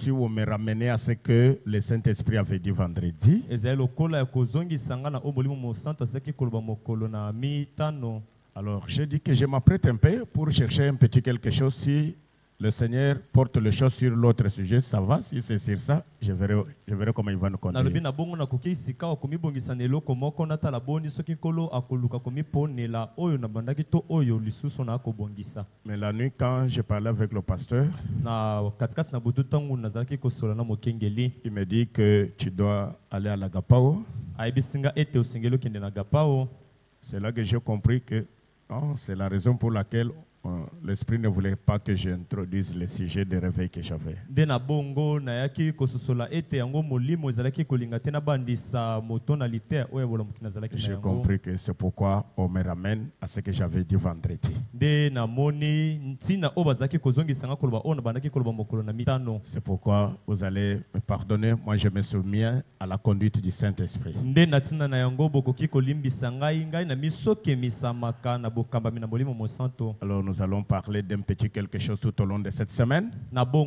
si vous me ramenez à ce que le Saint-Esprit avait dit vendredi, alors j'ai dit que je m'apprête un peu pour chercher un petit quelque chose. Si le Seigneur porte les choses sur l'autre sujet, ça va. Si c'est sur ça, je verrai comment il va nous conduire. Mais la nuit, quand je parlais avec le pasteur, il me dit que tu dois aller à l'Agapao. C'est là que j'ai compris que c'est la raison pour laquelle l'Esprit ne voulait pas que j'introduise le sujet de réveil que j'avais. J'ai compris que c'est pourquoi on me ramène à ce que j'avais dit vendredi. C'est pourquoi vous allez me pardonner. Moi, je me souviens à la conduite du Saint-Esprit. Alors, nous allons parler d'un petit quelque chose tout au long de cette semaine. Avant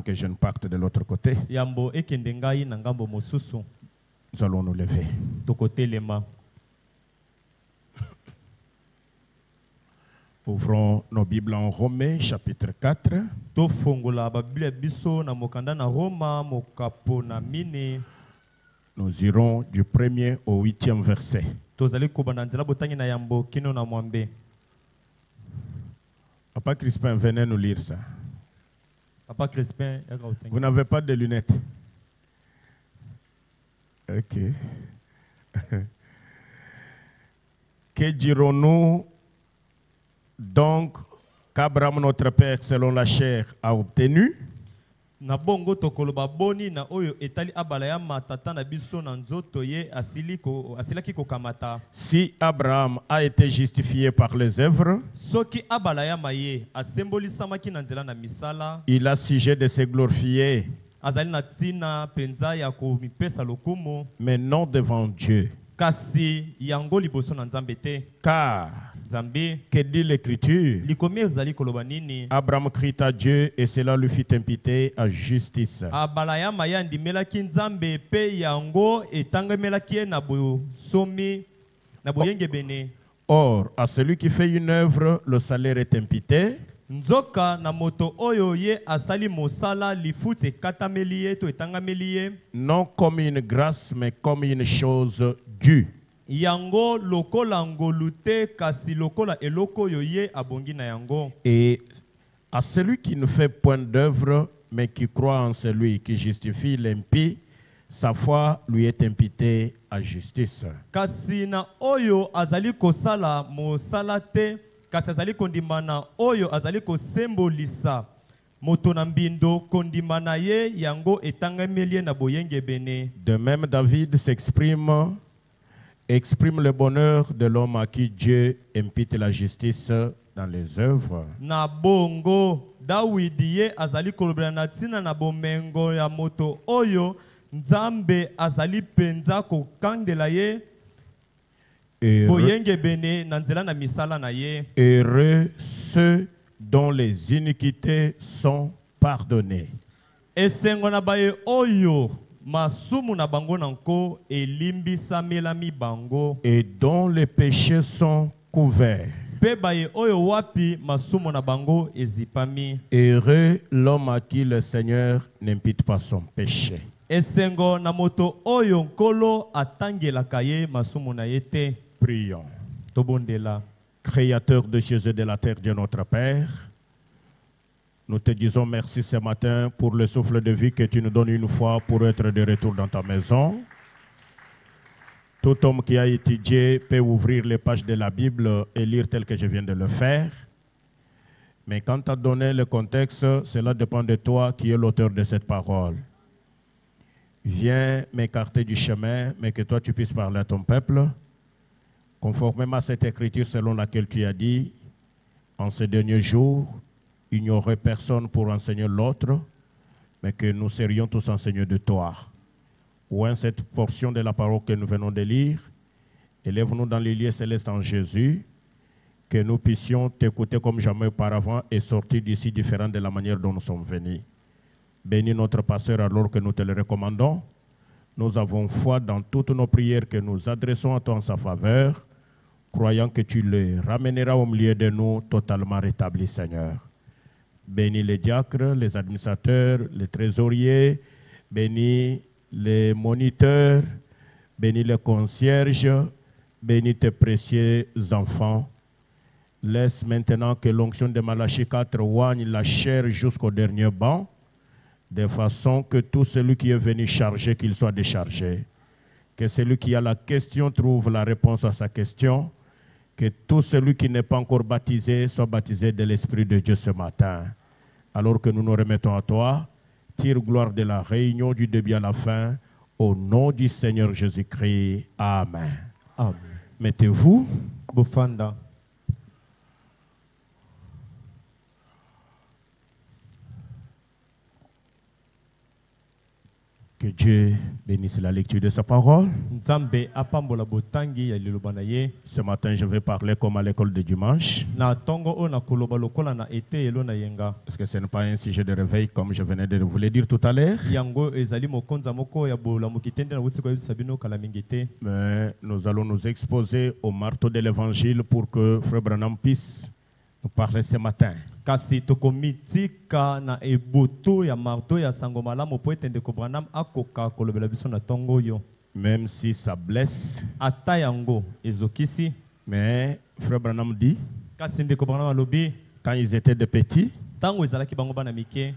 que je ne parte de l'autre côté, nous allons nous lever. Ouvrons nos Bibles en Romains, chapitre 4. Nous irons du 1er au 8e verset. Papa Crispin, venez nous lire ça. Papa Crispin, vous n'avez pas de lunettes? Ok. Que dirons-nous donc qu'Abraham, notre père, selon la chair, a obtenu? Na bongo tokoloba boni na oyo etali abalaya matata na biso na nzoto ye asilaki kokamata. Si Abraham a été justifié par les œuvres, soki abalaya maye asembolisamaki na nzela na misala, il a sujet de se glorifier, azali na tina penza ya komipesa lokumu, mais non devant Dieu. Kasi yango liboso na Nzambe te. Car que dit l'Écriture? Abraham crie à Dieu et cela lui fit imputer à justice. Or, à celui qui fait une œuvre, le salaire est imputé. Non comme une grâce, mais comme une chose due. Yango lokola ngolute kasi lokola eloko yoye abongi na yango. Et à celui qui ne fait point d'œuvre, mais qui croit en celui qui justifie l'impie, sa foi lui est imputée à justice. Kasi na oyo azali kosala mosala te, kasi azali kondimana oyo azali kosembolisa moto na mbindo kondimana ye yango etangamelie na boyenge bene. De même David exprime le bonheur de l'homme à qui Dieu impute la justice dans les œuvres. Na bongo Dawidi ye azali kolobela na tina na bomengo ya moto oyo Nzambe azali penza ko kandela ye boyenge bene na nzela na misala na ye. Heureux ceux dont les iniquités sont pardonnées. Esengo na baye oyo masumu na bango nanko elimbisa melami bango. Et dont les péchés sont couverts. Pe baye oyo wapi masumu na bango ezipami. Heureux l'homme à qui le Seigneur n'impute pas son péché. Esengo na moto oyo nkolo atangelaka ye masumu na ye te. Prions. Tobondela. Créateur de cieux et de la terre, Dieu notre Père, nous te disons merci ce matin pour le souffle de vie que tu nous donnes une fois pour être de retour dans ta maison. Tout homme qui a étudié peut ouvrir les pages de la Bible et lire tel que je viens de le faire. Mais quand tu as donné le contexte, cela dépend de toi qui es l'auteur de cette parole. Viens m'écarter du chemin, mais que toi tu puisses parler à ton peuple, conformément à cette écriture selon laquelle tu as dit, en ces derniers jours, il n'y aurait personne pour enseigner l'autre, mais que nous serions tous enseignés de toi. Ouin cette portion de la parole que nous venons de lire, élève-nous dans les lieux célestes en Jésus, que nous puissions t'écouter comme jamais auparavant et sortir d'ici différent de la manière dont nous sommes venus. Bénis notre pasteur alors que nous te le recommandons. Nous avons foi dans toutes nos prières que nous adressons à toi en sa faveur, croyant que tu le ramèneras au milieu de nous totalement rétabli, Seigneur. Bénis les diacres, les administrateurs, les trésoriers, bénis les moniteurs, bénis les concierges, bénis tes précieux enfants. Laisse maintenant que l'onction de Malachie 4 oigne la chair jusqu'au dernier banc, de façon que tout celui qui est venu charger, qu'il soit déchargé. Que celui qui a la question trouve la réponse à sa question. Que tout celui qui n'est pas encore baptisé soit baptisé de l'Esprit de Dieu ce matin. Alors que nous nous remettons à toi, tire gloire de la réunion du début à la fin, au nom du Seigneur Jésus-Christ. Amen. Amen. Mettez-vous. Bofanda. Que Dieu bénisse la lecture de sa parole. Nzambe apambola botangi ya liloba na ye. Ce matin, je vais parler comme à l'école de dimanche. Na tongo o na koloba lokola na ete elo na yenga. Parce que ce n'est pas un sujet de réveil comme je venais de vous le dire tout à l'heure. Yango ezali mokonza moko ya bola mokitende na wuti ko sabino kala mingete. Mais nous allons nous exposer au marteau de l'évangile pour que Frère Branham puisse nous parler ce matin. Kasi tokomitika na eboto ya marteau ya sango malamu po etende ko Branham akoka kolobela biso na tongo yo. Même si ça blesse. Ata yango ezokisi. Mais Frère Branham dit, kasi ndeko Branham alobi, quand ils étaient des petits, tango ezalaki bango bana mike,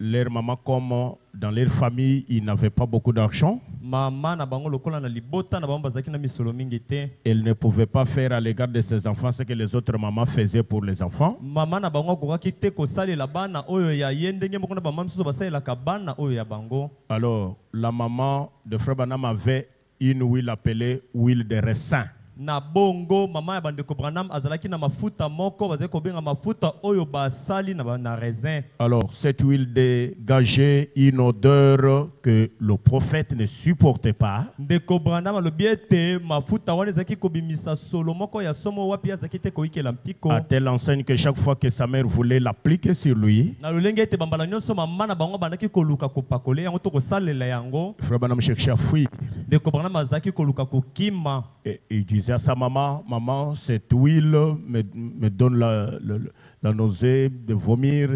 leur maman comme dans leur famille, ils n'avaient pas beaucoup d'argent. Mama na bango lokola na libota na bango bazaki na misolo mingi te. Elle ne pouvait pas faire à l'égard de ses enfants ce que les autres mamans faisaient pour les enfants. Mama na bango kokaki te kosalela bana oyo ya yendenge moko na bamama misusu basalelaka bana oyo ya bango. Alors, la maman de Frère Branham avait une huile appelée huile de raisin. Na bongo mama ya bandeko Branham azalaki na mafuta moko bazali kobenga mafuta oyo basali na raisin. Alors cette huile dégageait une odeur que le prophète ne supportait pas. Ndeko Branham alobi ete mafuta wana ezalaki kobimisa solo moko ya somo wapi azalaki te koikela mpiko. À telle enseigne que chaque fois que sa mère voulait l'appliquer sur lui, na lolenge ete bambala nyonso mama na bango bandaki koluka kopakole yango to kosalela yango. Frère Branham cherchait à fuir. Ndeko Branham azalaki koluka kokima. Et il disait à sa maman, maman, cette huile me donne la nausée de vomir,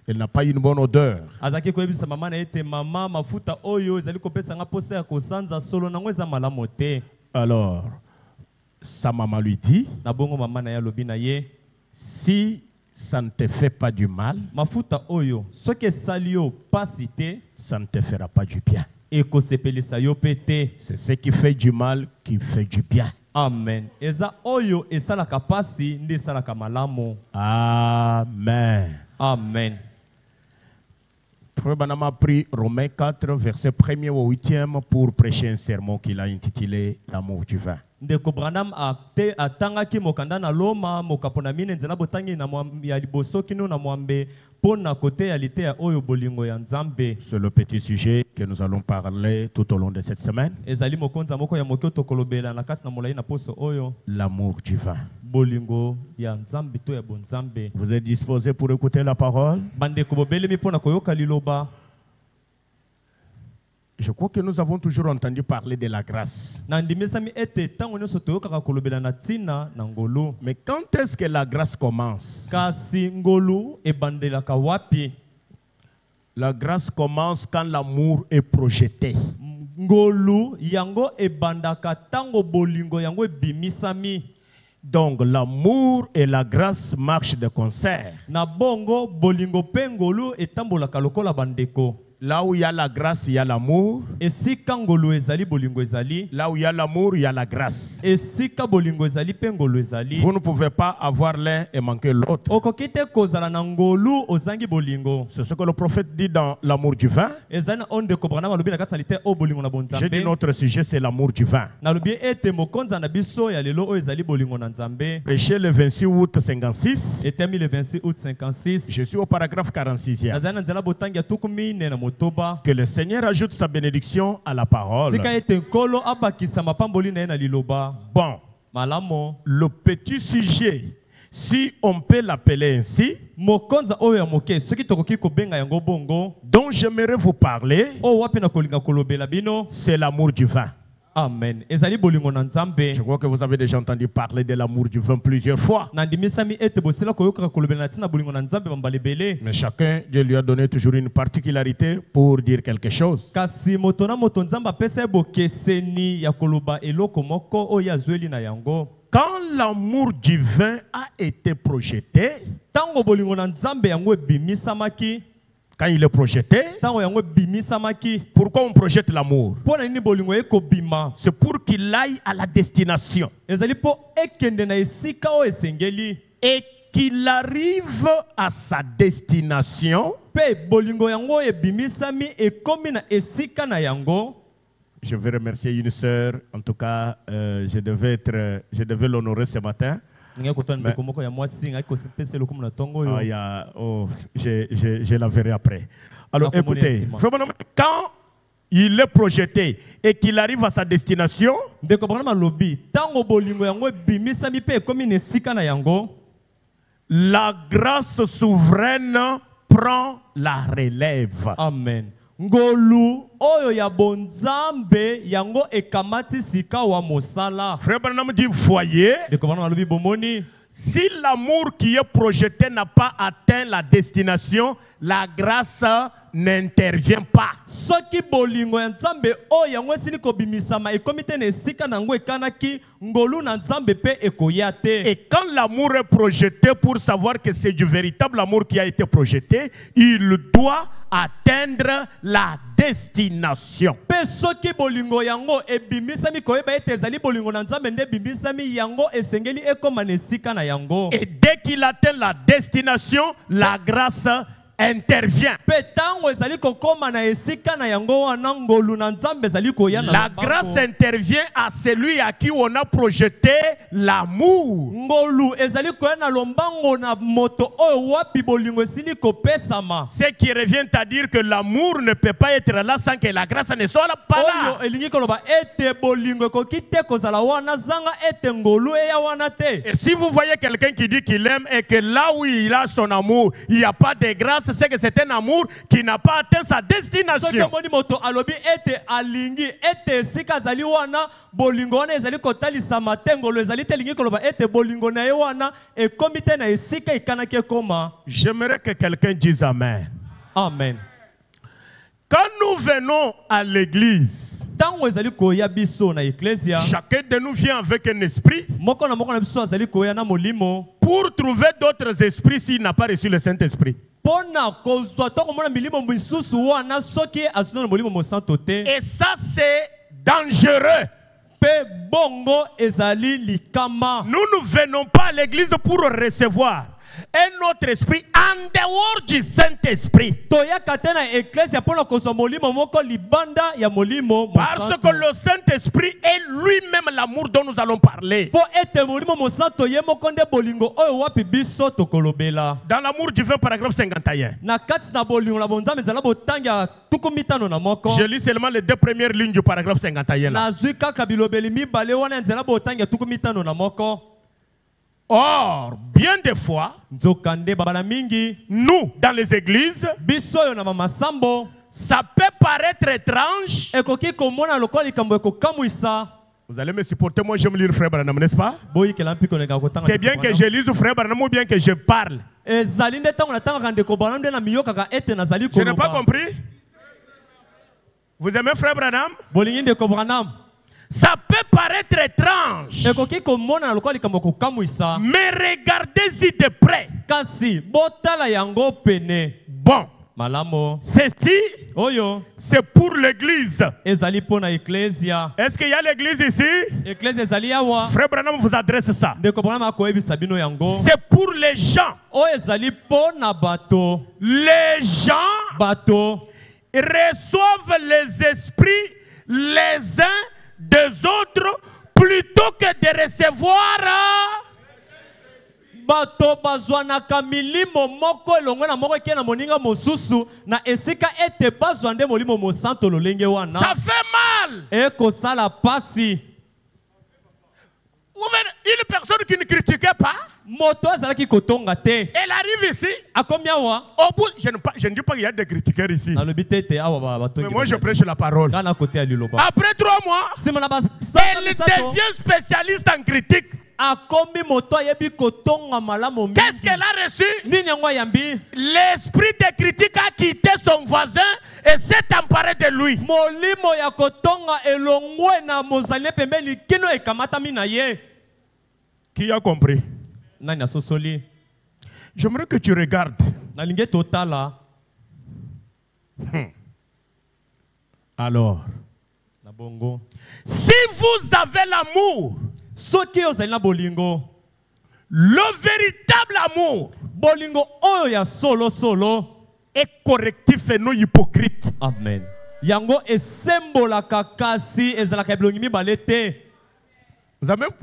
elle n'a pas une bonne odeur. Azaki koyebisa mama na ete mama mafuta oyo ezali kopesa nga posa ya kosanza solo nango eza malamu te. Alors, sa maman lui dit, na bongo mama na ya lobi na ye, si ça ne te fait pas du mal, mafuta oyo soki esali yo pasi te, ça ne te fera pas du bien. Ekosepelisa yo pete. C'est ce qui fait du mal qui fait du bien. Amen. Eza oyo esalaka pasi nde esalaka malamu. Amen. Amen. Frère Branham a pris Romains 4, verset 1er au 8e pour prêcher un sermon qu'il a intitulé L'amour du vin. Ndeko Branham atangaki mokanda na Loma mokapona mine nzela botangi na ya liboso kino na mwambe pona kote ya lite ya oyo bolingo ya Nzambe. C'est le petit sujet que nous allons parler tout au long de cette semaine. Ezali mokonza moko ya mokyo tokolobela na kati na molai na poso oyo. L'amour du vin. Bolingo ya Nzambe to ya bonzambe. Vous êtes disposés pour écouter la parole? Bandeko bobelemi pona koyoka liloba. Je crois que nous avons toujours entendu parler de la grâce. Mais quand est-ce que la grâce commence? La grâce commence quand l'amour est projeté. Donc l'amour et la grâce marchent de concert. Là où il y a la grâce, il y a l'amour. Là où il y a l'amour, il y a la grâce. Vous ne pouvez pas avoir l'un et manquer l'autre. C'est ce que le prophète dit dans l'amour du vin. J'ai dit notre sujet, c'est l'amour du vin. Prêché le 26 août 56. Je suis au paragraphe 46e. Que le Seigneur ajoute sa bénédiction à la parole. Bon, Malamo. Le petit sujet, si on peut l'appeler ainsi, Mokonza oyo ya moke soki tokoki kobenga yango bongo. dont j'aimerais vous parler, O wapi na kolinga kolobela bino. c'est l'amour du vin. Amen. Ezali bolingo na Nzambe. Je crois que vous avez déjà entendu parler de l'amour du vin plusieurs fois. Nandimisami ete bosela koyoka kolobela na tina bolingo na Nzambe bambalebele. Mais chacun, Dieu lui a donné toujours une particularité pour dire quelque chose. Kasi moto na moto Nzambe apesa bokeseni ya koloba eloko moko oyo azweli na yango. Quand l'amour du vin a été projeté, Tango bolingo na Nzambe yango ebimisamaki. quand il est projeté, Tango yango ebimisamaki. pourquoi on projette l'amour? Pona nini bolingo ekobima? C'est pour qu'il aille à la destination Ezali po ekende na esika o esengeli. et qu'il arrive à sa destination. Pe bolingo yango ebimisami ekomi na esika na yango. Je veux remercier une sœur, en tout cas, je devais l'honorer ce matin. Je La verrai après. Alors écoutez, quand il est projeté et qu'il arrive à sa destination, la grâce souveraine prend la relève. Amen. Ngolu oyo ya bonzambe yango ekamati sika wa mosala. Frère Branham dit, voyez, si l'amour qui est projeté n'a pas atteint la destination, la grâce n'intervient pas. Soki bolingo ya Nzambe oyo yango esili kobimisama ekomite na esika nango ekanaki ngolu na Nzambe pe ekoya te. Et quand l'amour est projeté, pour savoir que c'est du véritable amour qui a été projeté, il doit atteindre la destination. Pe soki bolingo yango ebimisami koyeba ete ezali bolingo na Nzambe nde bimisami yango esengeli ekoma na esika na yango. Et dès qu'il atteint la destination, la grâce intervient. La grâce intervient à celui à qui on a projeté l'amour. Ce qui revient à dire que l'amour ne peut pas être là sans que la grâce ne soit pas là. Et si vous voyez quelqu'un qui dit qu'il aime et que là où il a son amour, il n'y a pas de grâce, c'est que c'est un amour qui n'a pas atteint sa destination. J'aimerais que quelqu'un dise Amen. Amen. Quand nous venons à l'église, chacun de nous vient avec un esprit pour trouver d'autres esprits s'il n'a pas reçu le Saint-Esprit. Et ça, c'est dangereux. Nous ne venons pas à l'église pour recevoir un autre esprit en dehors du Saint-Esprit. Parce que le Saint-Esprit est lui-même l'amour dont nous allons parler. Dans l'amour du vin, paragraphe 51. Je lis seulement les deux premières lignes du paragraphe 51. Là. Or, bien des fois, nous, dans les églises, ça peut paraître étrange. Vous allez me supporter, moi j'aime lire Frère Branham, n'est-ce pas? C'est bien que je lise Frère Branham ou bien que je parle. Je n'ai pas compris. Vous aimez Frère Branham? Ça peut paraître étrange, mais regardez-y de près. Bon, ceci, c'est pour l'église. Est-ce qu'il y a l'église ici? Frère Branham vous adresse ça. C'est pour les gens. Les gens reçoivent les esprits les uns des autres plutôt que de recevoir ça fait mal. Une personne qui ne critiquait pas, moto azalaki kotonga te elle arrive ici. akomi awa Au bout, je ne dis pas qu'il y a des critiqueurs ici. nalobi te ete awa batongi Mais moi, je prêche la parole. nga na kote ya liloba Après 3 mois, nsima na elle devient spécialiste en critique. akomi moto ayebi kotonga malamu Qu'est-ce qu'elle a reçu? nini yango ayambi L'esprit de critique a quitté son voisin et s'est emparé de lui. molimo ya kotonga elongwe na mozali pembeni kino ekamatami na ye. Qui a compris? Nani asosoli J'aimerais que tu regardes. nalingi totala Alors, na bongo si vous avez l'amour, soki ozali na bolingo le véritable amour bolingo oyo ya solo solo est correctif et non hypocrite. amen yango esembolaka kasi ezalaka bilongi mibale te.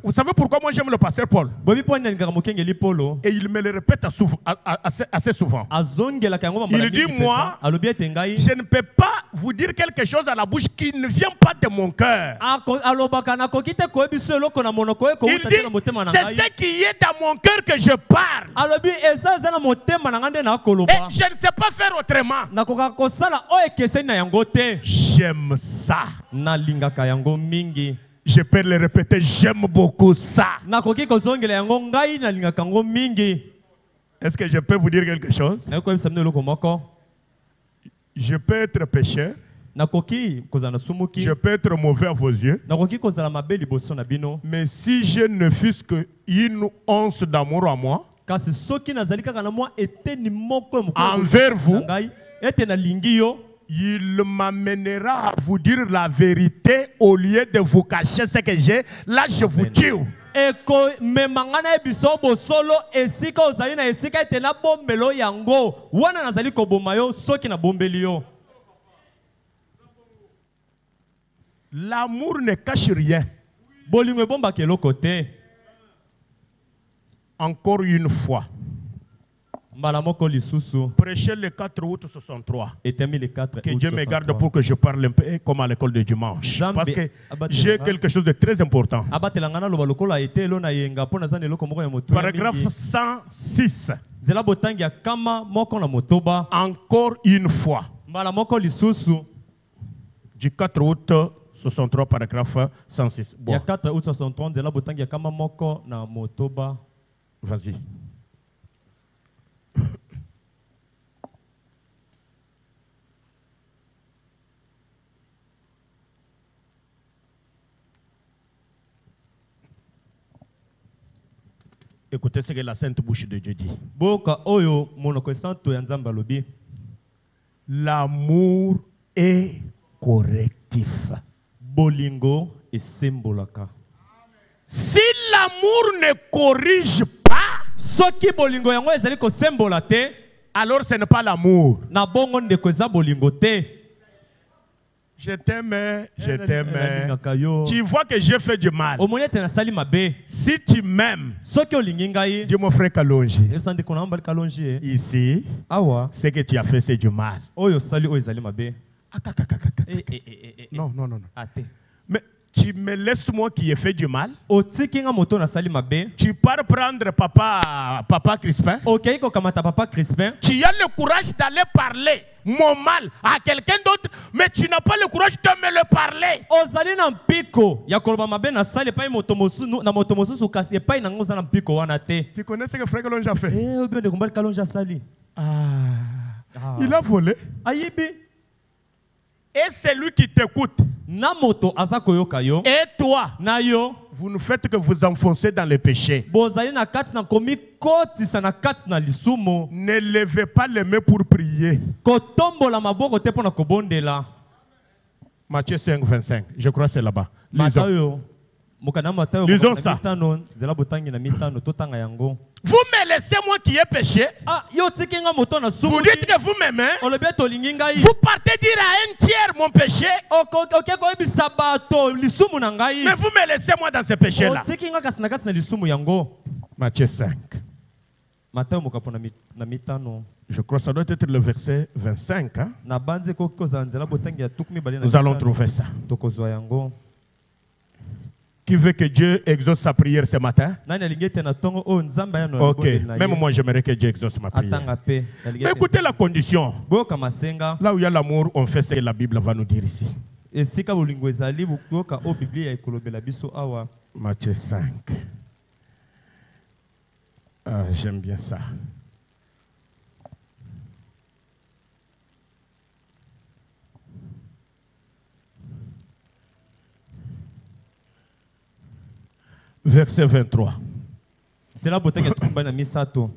Vous savez pourquoi moi j'aime le pasteur Paul? bobi mpo nalingaka mokengeli polo Et il me le répète assez souvent. azongelaka yango bambala Il dit, mingi moi, penza. Alobi ete ngai je ne peux pas vous dire quelque chose à la bouche qui ne vient pas de mon cœur. alobaka nakoki te koyebi so eloko na monoko oyo Il kowuta te na dit, motema na c'est ngai ce qui est dans mon cœur que je parle. alobi eza na motema na ngai nde Et nakoloba je ne sais pas faire autrement. nakokaka kosala oyo ekeseni na yango te. J'aime ça. nalingaka yango mingi Je peux le répéter, j'aime beaucoup ça. nakoki kozongela yango ngai nalingaka yango mingi. Est-ce que je peux vous dire quelque chose? nakoki koyebisa bino eloko moko Je peux être pécheur, nakoki kozala na sumuki je peux être mauvais à vos yeux, nakoki kozala mabe liboso na bino mais si je ne fût qu'une once d'amour à moi, kasi soki nazali kaka na mwa eteni moko ya mokolo envers vous, na ngai ete nalingi yo il m'amènera à vous dire la vérité au lieu de vous cacher ce que j'ai. Là, je vous tue. ekomema ngai nayebi so bosolo esika ozali na esika ete nabombelo yango wana nazali koboma yo soki nabombeli yo. L'amour ne cache rien. bolingo ebombaka eloko te. Encore une fois, mbala moko lisusu prêchez le 4 août 63. etemi le 4 Que Dieu me garde pour que je parle un peu comme à l'école de dimanche. Parce que j'ai quelque chose de très important. abatelanga naloba lokola etelo na yenga mpo naza na eloko moko ya moto Paragraphe 106. nzela botangi ya kama moko na motoba. Encore une fois. mbala moko lisusu Du 4 août 63, paragraphe 106. Bon, ya 4 août 63 nzela botangi ya kama moko na motoba. vas-y. Écoutez ce que la sainte bouche de Dieu dit. boka oyo monoko esanto ya nzambe alobi L'amour est correctif. bolingo esembolaka. Si l'amour ne corrige pas, soki bolingo yango ezali kosembola te alors ce n'est pas l'amour. na bongo ndeko eza bolingo te. Je t'aime, je t'aime. nalingaka yo Tu vois que j'ai fait du mal. omoni ete nasali mabe. Si tu m'aimes, soki olingi ngai dis mon frère Kalonji, elisa ndeko na yo mbali kalonji ye ici, awa ce que tu as fait, c'est du mal. oyo osali oyo ezali mabe. Non, non, non, non. ate Mais tu me laisses moi qui ai fait du mal. otiki nga moto nasali mabe. Tu pars prendre papa Crispin. okei kokamata papa Crispin. Tu as le courage d'aller parler mon mal à quelqu'un d'autre, mais tu n'as pas le courage de me le parler. ozali na mpiko ya koloba mabe nasali epai na moto mosusu kasi epai nango oza na mpiko wana te. Tu connais ce que frère Kalonji a fait? obi ndeko mbali kalonji asali. Il a volé. ayibi Et c'est lui qui t'écoute. na moto aza koyoka yo. Et toi, na yo vous ne faites que vous enfoncer dans le péché. bozali na kati na komikotisa na kati na lisumu. Ne levez pas les mains pour prier. kotombola maboko te mpo na kobondela. Matthieu 5, 25. Je crois que c'est là-bas. Lisons. Matayo mokana Matayo Lisons ça. mitano nzela botangi na mitano totanga yango. Vous me laissez moi qui ai péché. yo tiki nga moto na Vous sumu. dites que vous m'aimez. olobi ete olingi ngai. Vous partez dire à un tiers mon péché. oke koyebisa bato lisumu na ngai. Mais vous me laissez moi dans ce péché-là. otiki nga kasi na kati na lisumu yango. Matthieu 5. Matayo mokapo na mitano. Je crois que ça doit être le verset 25. Hein? na banze koki kozala nzela botangi ya tuku mibale na Nous allons mitano. trouver ça. tokozwa yango. Qui veut que Dieu exauce sa prière ce matin? Nani alingi ete na tongo oyo nzambe aya na Ok, libondeli na ye. même moi j'aimerais que Dieu exauce ma prière. Atanga pe. Mais écoutez la condition. Boyoka masenga. Là où il y a l'amour, on fait ce que la Bible va nous dire ici. Esika bolingo ezali boyoka o Biblia ekolobela biso awa. Matthieu 5. Ah, j'aime bien ça. Verset 23. Nzela botanga tukumbali na misato.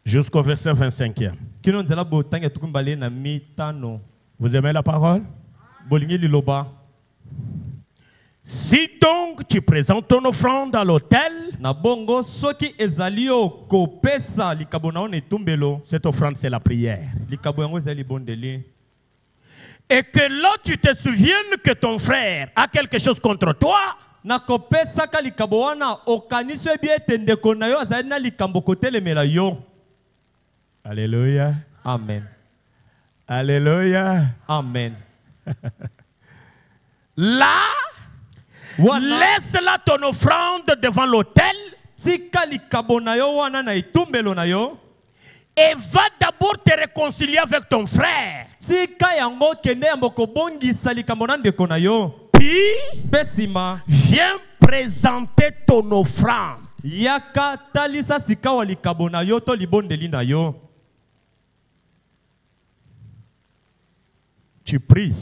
Jusqu'au verset 25e. Kino nzela botanga tukumbali na mitano. Vous aimez la parole? Bolingi liloba. Si donc tu présentes ton offrande à l'autel, Na bongo soki ezali yo kopesa likabo na ona etumbelo. cette offrande c'est la prière. Likabo yango ezali bondeli. Et que là tu te souviennes que ton frère a quelque chose contre toi, Na kopesa ka likabo wana okaniso ebi ete ndeko na yo azali na likambo kotelemela yo. Alléluia. Amen. Alléluia. Amen. Là, Wana laisse là ton offrande devant l'autel tika likabo na yo wana na etumbelo na yo. et va d'abord te réconcilier avec ton frère. Tika yango kende yambo kobongisa likambo na ndeko na yo. Puis, Pesima viens présenter ton offrande. yaka talisa sika wa likabo na yo to libondeli na yo. Tu pries,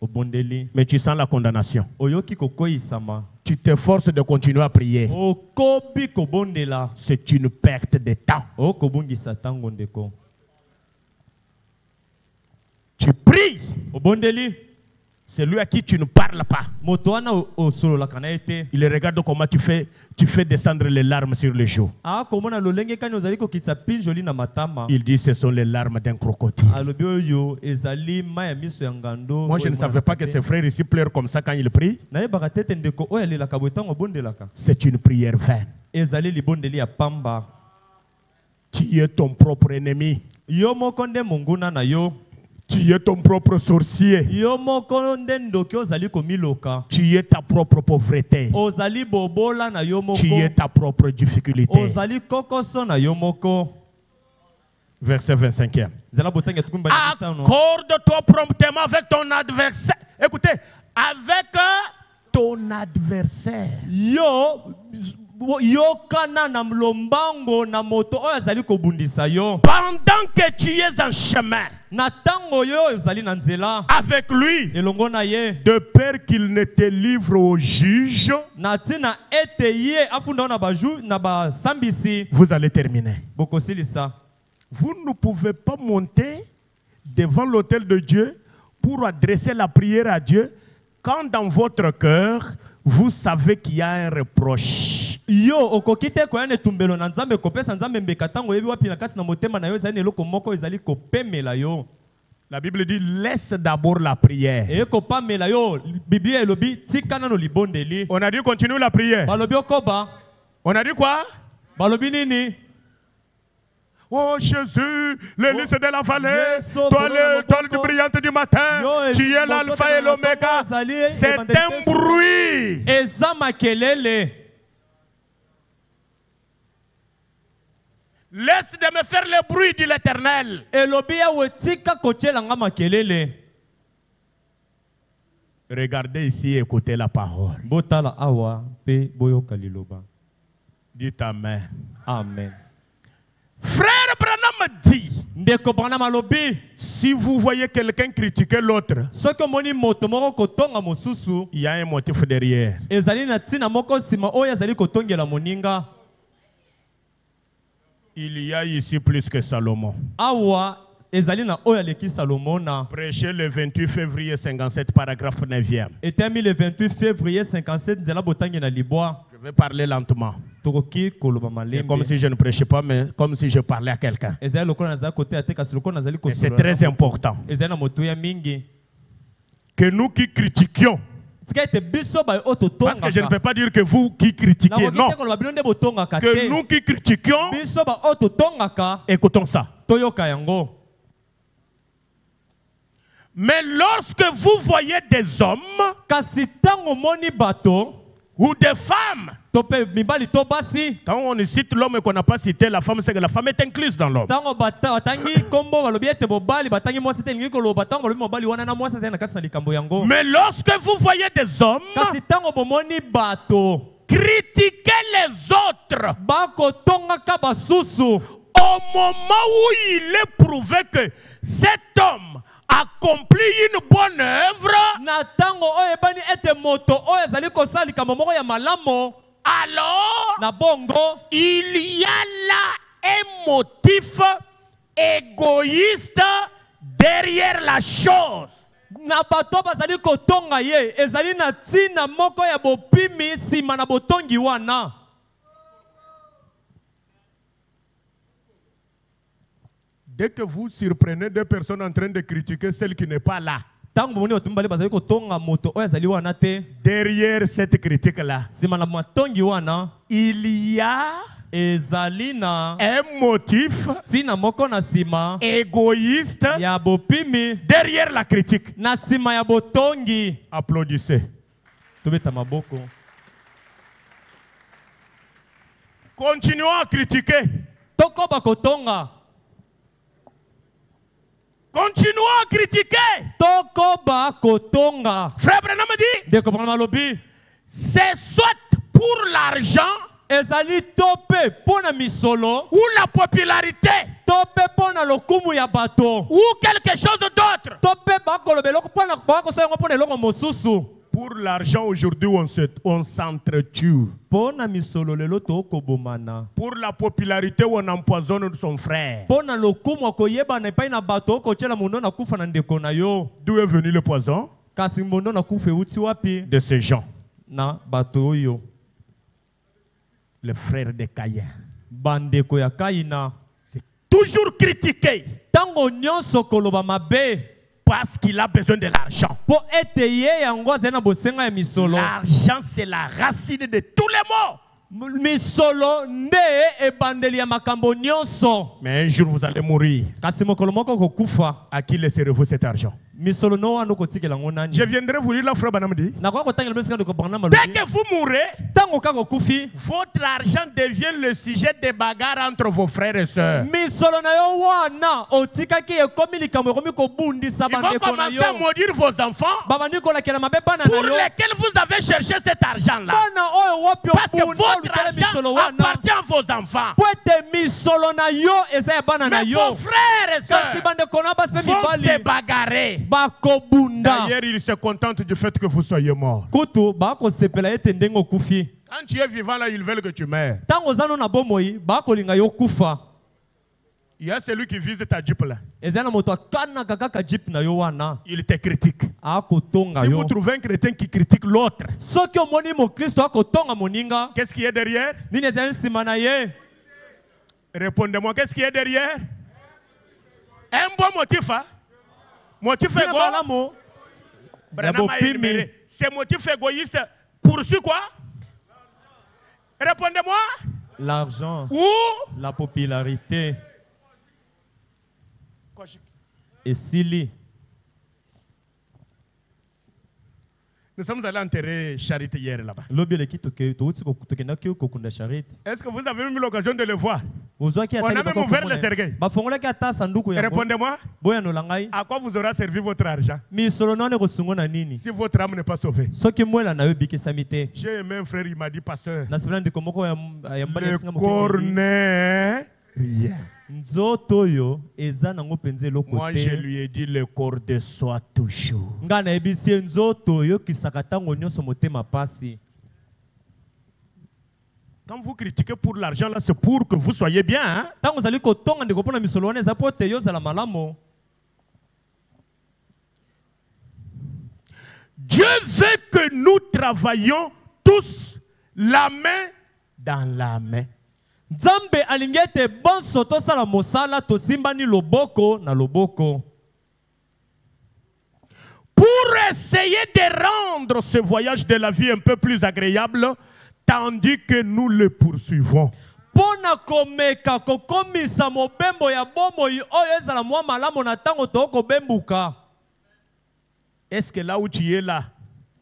Obondeli. mais tu sens la condamnation. Oyoki kokoisama. Tu t'efforces de continuer à prier. Okobi kobondela. C'est une perte de temps. Okobungisa tango ndeko. Tu pries, Obondeli. c'est lui à qui tu ne parles pas. Moto wana osololaka na ete. Il regarde comment tu fais descendre les larmes sur les joues. Ah, komona lolenge kani ozali kokitsa pinjoli na matama. Il dit ce sont les larmes d'un crocodile. Alobi oyo ezali maya miso ya ngando. Moi, je ne savais pas que ses frères ici pleurent comme ça quand ils prient. Nayebaka tete ndeko oyo alelaka boye ntango abondelaka. C'est une prière vaine. Ezali libondeli ya pamba. Tu es ton propre ennemi. Yo moko nde monguna na yo. Tu es ton propre sorcier. Yo moko nde ndoki ozali komiloka. Tu es ta propre pauvreté. Ozali bobola na yo moko. Tu es ta propre difficulté. Ozali kokoso na yo moko. Verset 25e. Zala botanga tukumba litano. Accorde-toi promptement avec ton adversaire. Écoutez, avec ton adversaire. Yo kana na mlombango na moto oyo azali kobundisa yo. Pendant que tu es en chemin Na tango yo ezali na nzela. avec lui, Elongo na ye. de peur qu'il ne te livre au juge, Na tina ete ye afunda na baju na ba sambisi. vous allez terminer. Bokosilisa. Vous ne pouvez pas monter devant l'autel de Dieu pour adresser la prière à Dieu quand dans votre cœur, vous savez qu'il y a un reproche. Yo okokite ko yana tumbelo na nzambe kopesa nzambe mbeka tango yebi wapi na kati na motema na yo ezali eloko moko ezali kopemela yo. La Bible dit laisse d'abord la prière. E kopamela yo Biblia elobi tika nano libondeli. On a dit continue la prière. Balobi okoba. On a dit quoi? Balobi nini? Oh Jésus, l'hélice de la vallée, Yes, toi l'étoile brillante du matin, Yo, tu es l'alpha et l'oméga. C'est un bruit. Eza makelele. Laisse de me faire le bruit de l'Éternel. Elobi ya wetika kochela nga makelele. Regardez ici et écoutez la parole. Botala awa pe boyoka liloba. Dites Amen. Amen. Frère Branham dit, Ndeko Branham alobi, si vous voyez quelqu'un critiquer l'autre, soki omoni moto moko kotonga mosusu, il y a un motif derrière. ezali na tina moko nsima oyo ezali kotongela moninga. Il y a ici plus que Salomon. Awa ezali na oyo aleki Salomo na. Prêché le 28 février 57, paragraphe 9e. Etemi le 28 février 57 nzela botangi na libwa. Je vais parler lentement. Tokoki koloba C'est malembe. comme si je ne prêchais pas, mais comme si je parlais à quelqu'un. Ezali lokola nazali kote ate kasi lokola nazali Et c'est kosolola. très important Ezali na moto ya mingi. que nous qui critiquions, Tika ete biso ba oyo parce que je ne totongaka. peux pas dire que vous qui critiquez, non. Nakoki te koloba bino nde botongaka Que te. nous qui critiquions, Biso ba oyo totongaka écoutons ça. toyoka yango. Mais lorsque vous voyez des hommes Kasi tango moni bato ou des femmes. Tope mibali to basi. Quand on cite l'homme et qu'on n'a pas cité la femme, c'est que la femme est incluse dans l'homme. Tango batangi kombo balobi ete bobali batangi mwasi te lingi koloba tango balobi mobali wana na mwasi zena kasa likambo yango. Mais lorsque vous voyez des hommes Kasi tango bomoni bato critiquer les autres bako tonga ka basusu au moment où il est prouvé que cet homme accomplit une bonne œuvre, na tango oyo ebani ete moto oyo ezali kosala likambo moko ya malamo, alors na bongo il y a là un motif égoïste derrière la chose. na bato bazali kotonga ye ezali na tina moko ya bopimi nsima na botongi wana. Dès que vous surprenez deux personnes en train de critiquer celle qui n'est pas là, Tango bomoni bato mibale bazali kotonga moto oyo ezali wana te, derrière cette critique-là, nsima na matongi wana il y a ezali na un motif tina moko na nsima égoïste ya bopimi derrière la critique. na nsima ya botongi. Applaudissez. Tobeta maboko. Continuons à critiquer. Tokoba kotonga. Continuons à critiquer. Tokoba kotonga. Frère Branham dit, Deko Branham alobi, c'est soit pour l'argent ezali tope pona misolo, ou la popularité tope pona lokumu ya bato, ou quelque chose d'autre. tope bakoloba eloko pona bakosala yango pona eloko mosusu. Pour l'argent, aujourd'hui, on s'entretue. Pona misolo lelo tokobomana. Pour la popularité, on empoisonne son frère. Pona lokumu akoyeba na epai na bato okotyela mondo na kufa na ndeko na yo. D'où est venu le poison? Kasi mondo na kufa euti wapi? De ces gens. Na bato oyo. Les frères de Caïn. Bandeko ya Kaina. C'est toujours critiqué Tango nyonso koloba mabe. parce qu'il a besoin de l'argent. Po ete ye yango azali na bosenga ya misolo. L'argent, c'est la racine de tous les maux. Misolo nde ebandeli ya makambo nyonso. Mais un jour, vous allez mourir. Kasi mokolo moko kokufa. À qui laisserez-vous cet argent? Misolo no wana kotikela ngo nani? Je viendrai vous lire la frère Banam dit. Na kwa kotangela besika de koparna Dès malobi. que vous mourrez, Tango ka kokufi. votre argent devient le sujet de bagarre entre vos frères et sœurs. Misolo na yo wana otikaki ekomi likambo ekomi kobundisa Il faut bandeko na commencer yo. à maudire vos enfants Babandi kolakela mabe bana pour na yo. lesquels vous avez cherché cet argent-là. Bana oyo wapi Parce que obunda votre olukela misolo argent wana. appartient à vos enfants. Po ete misolo na yo eza ya bana na Mais yo. vos frères et Kasi sœurs bandeko na basi pe vont se mibali bagarrer. bakobunda. D'ailleurs, ils se contentent du fait que vous soyez mort. Kutu bakosepela ete ndenge okufi. Quand tu es vivant là, ils veulent que tu meurs. Tango oza no na bomoi bakolinga yo kufa. Il y a celui qui vise ta jupe là. Eza na moto akanaka kaka jeep na yo wana. Il te critique. Akotonga Si yo. vous trouvez un chrétien qui critique l'autre, Soki omoni mo Kristo akotonga moninga. qu'est-ce qui est derrière? Nini ezali nsima na ye? Répondez-moi, qu'est-ce qui est derrière? Un bon motif, hein? Motif Tina égo. balamo. Branham a énuméré. Ces motifs égoïstes poursuivent quoi? Répondez-moi. L'argent, Ou la popularité. Esili. nous sommes allés enterrer Charité hier là-bas. Lobi leki tokenda ki kokunda charity. Est-ce que vous avez eu l'occasion de le voir? Ozwaki On a même ouvert le cercueil. bafongolaki ata sanduku yango. Répondez-moi. Boyanola ngai. À quoi vous aura servi votre argent Misolo nane kosungo na nini? si votre âme n'est pas sauvée? Soki mwela na yo bikisami te. J'ai aimé un frère, il m'a dit, pasteur, Nasepela ndeko moko ya mbali ya le singa corps n'est rien. nzoto oyo eza nango mpenza eloko Moi, je te. lui ai dit, le corps de soi toujours. Nga nayebisi ye nzoto oyokisaka ntango nyonso motema pasi. Quand vous critiquez pour l'argent, là, c'est pour que vous soyez bien. Hein? Ntango ozali kotonga ndeko mpona misolo wana eza po te yozala malamu. Dieu veut que nous travaillions tous la main dans la main. Nzambe alingi ete bonso tosala mosala tosimbani loboko na loboko. Pour essayer de rendre ce voyage de la vie un peu plus agréable, tandis que nous le poursuivons. Pona komeka kokomisa mobembo ya bomoi oyo ezala mwa malamu na ntango tokobembuka. Est-ce que là où tu es là,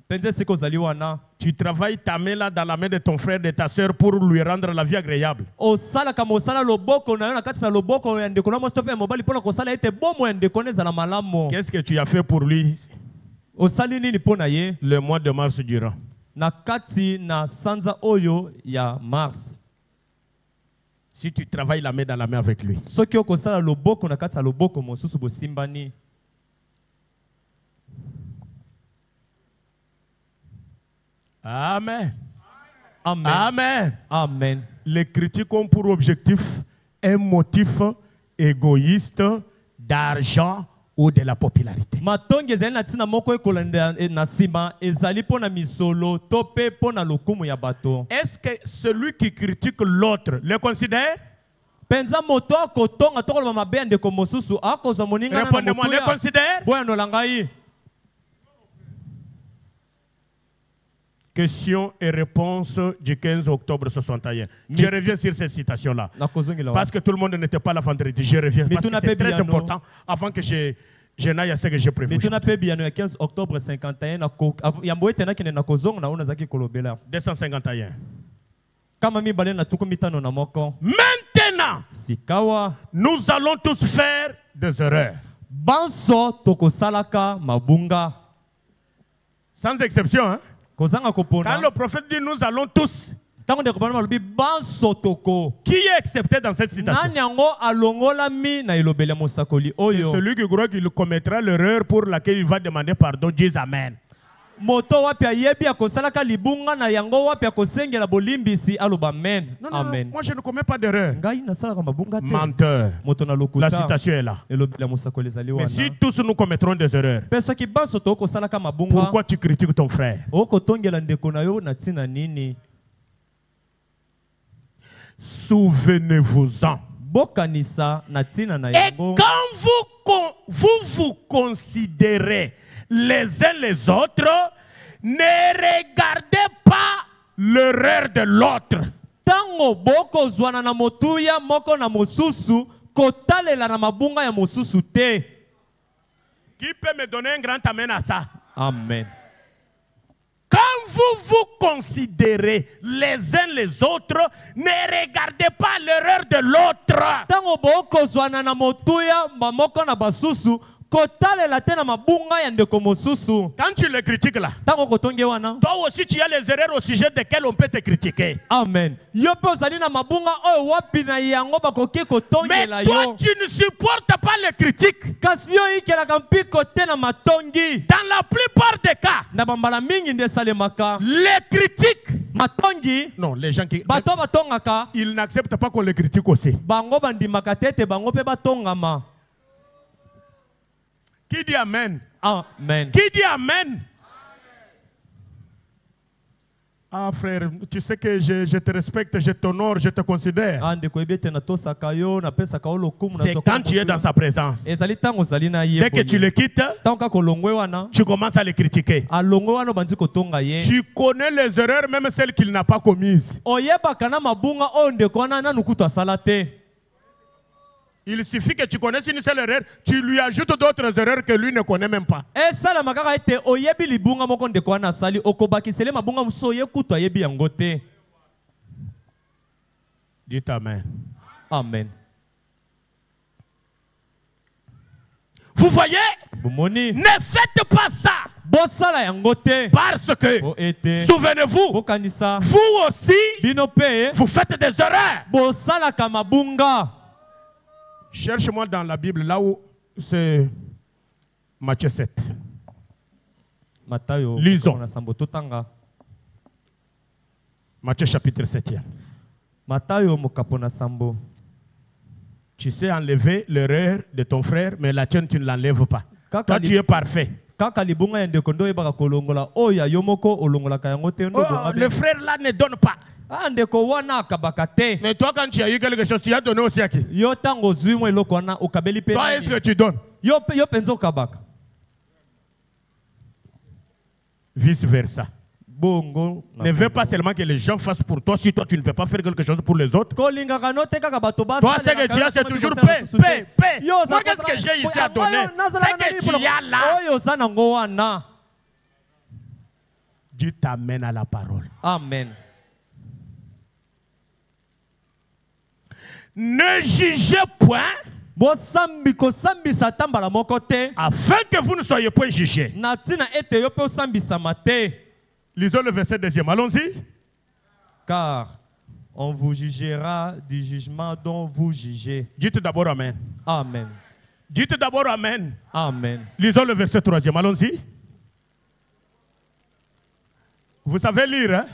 Penze siko ozali wana. tu Tu travailles ta main là dans la main de ton frère, de ta soeur pour lui rendre la vie agréable. osalaka mosala loboko na yo na kati na loboko ya ndeko na mosi to mpe ya mobali mpona kosala ete bomo ya ndeko na ezala malamu. Qu'est-ce que tu as fait pour lui Osali nini mpo na ye le mois de mars durant? na kati na sanza oyo ya mars? Si tu travailles la main dans la main avec lui. Soki okosala loboko na kati ya loboko mosusu bosimbani. Amen. Amen. Amen. Amen. Les critiques ont pour objectif un motif égoïste d'argent ou de la popularité. Matongi ezali na ntina moko ekolanda na nsima ezali mpo na misolo to mpe mpo na lokumu ya bato. Est-ce que celui qui critique l'autre le considère? Penza moto akotonga to koloba mabe ya ndeko mosusu akozwa moninga na Répondez-moi, le considère? boyanola ngai. Questions et réponses du 15 octobre 61. Je reviens sur ces citations-là. Parce que tout le monde n'était pas là vendredi. Je reviens. Parce que c'est très important avant que je n'aille à ce que j'ai prévu. Mais tu n'as pas bien le 15 octobre 51. 251. Maintenant, nous allons tous faire des erreurs. Sans exception, hein? Quand le prophète dit nous allons tous, qui est accepté dans cette citation? Celui qui croit qu'il commettra l'erreur pour laquelle il va demander pardon, dit Amen. Moto wapia yebi akosalaka libunga na yango wapia kosengela bolimbisi aloba amen. Non, amen. Moi je ne commets pas d'erreur. Ngai nasalaka mabunga te. Menteur. Moto na lokuta. La citation est là. Mais si tous nous commettrons des erreurs, pourquoi tu critiques ton frère? Souvenez-vous-en. Et quand vous considérez les uns les autres, ne regardez pas l'erreur de l'autre. Tango boko zwana na motuya moko na mosusu kotalela na mabunga ya mosusu te. Qui peut me donner un grand amen à ça? Amen. Quand vous considérez les uns les autres, ne regardez pas l'erreur de l'autre. Tango boko zwana na motuya moko na basusu kotalela te na mabunga ya ndeko mosusu. Quand tu le critiques là, tango kotonge wana, toi aussi tu as les erreurs au sujet desquelles on peut te critiquer. Amen. Yo pe ozali na mabunga oyo wapi na yango bakoki kotongela yo. Mais toi tu ne supportes pas les critiques. Kasi yo ikelaka mpiko te na matongi. Dans la plupart des cas, na bambala mingi nde salemaka, les critiques, matongi, non, les gens qui bato batongaka, ils n'acceptent pas qu'on les critique aussi. Bango bandimaka te bango pe batongama. Qui dit amen? Amen. Qui dit amen? Ah frère, tu sais que je te respecte, je t'honore, je te considère. C'est quand tu es dans sa présence. Dès que tu le quittes, tu commences à le critiquer. Tu connais les erreurs, même celles qu'il n'a pas commises. Il suffit que tu connaisses une seule erreur, tu lui ajoutes d'autres erreurs que lui ne connaît même pas. Dites amen. Amen. Vous voyez? Ne faites pas ça. Parce que, souvenez-vous, vous aussi, vous faites des erreurs. Cherche-moi dans la Bible, là où c'est Matthieu 7. Lisons. Matthieu chapitre 7. Tu sais enlever l'erreur de ton frère, mais la tienne, tu ne l'enlèves pas. Toi, tu es parfait. Oh, le frère là ne donne pas. Mais toi, quand tu as eu quelque chose, tu as donné aussi à qui? Toi, est-ce que tu donnes? Vice versa. Ne veux pas seulement que les gens fassent pour toi si toi tu ne peux pas faire quelque chose pour les autres. Toi, ce que tu as, c'est toujours paix, paix, paix. Moi, qu'est-ce que j'ai ici à donner? Ce que tu as là. Dieu t'amène à la parole. Amen. Ne jugez point Bosambi kosambisa tambala moko te. afin que vous ne soyez point jugés. Na tina ete yo pe osambisa mate. Lisons le verset 2e. Allons-y. Car on vous jugera du jugement dont vous jugez. Dites d'abord Amen. Amen. Dites d'abord Amen. Amen. Lisons le verset 3e. Allons-y. Vous savez lire, hein?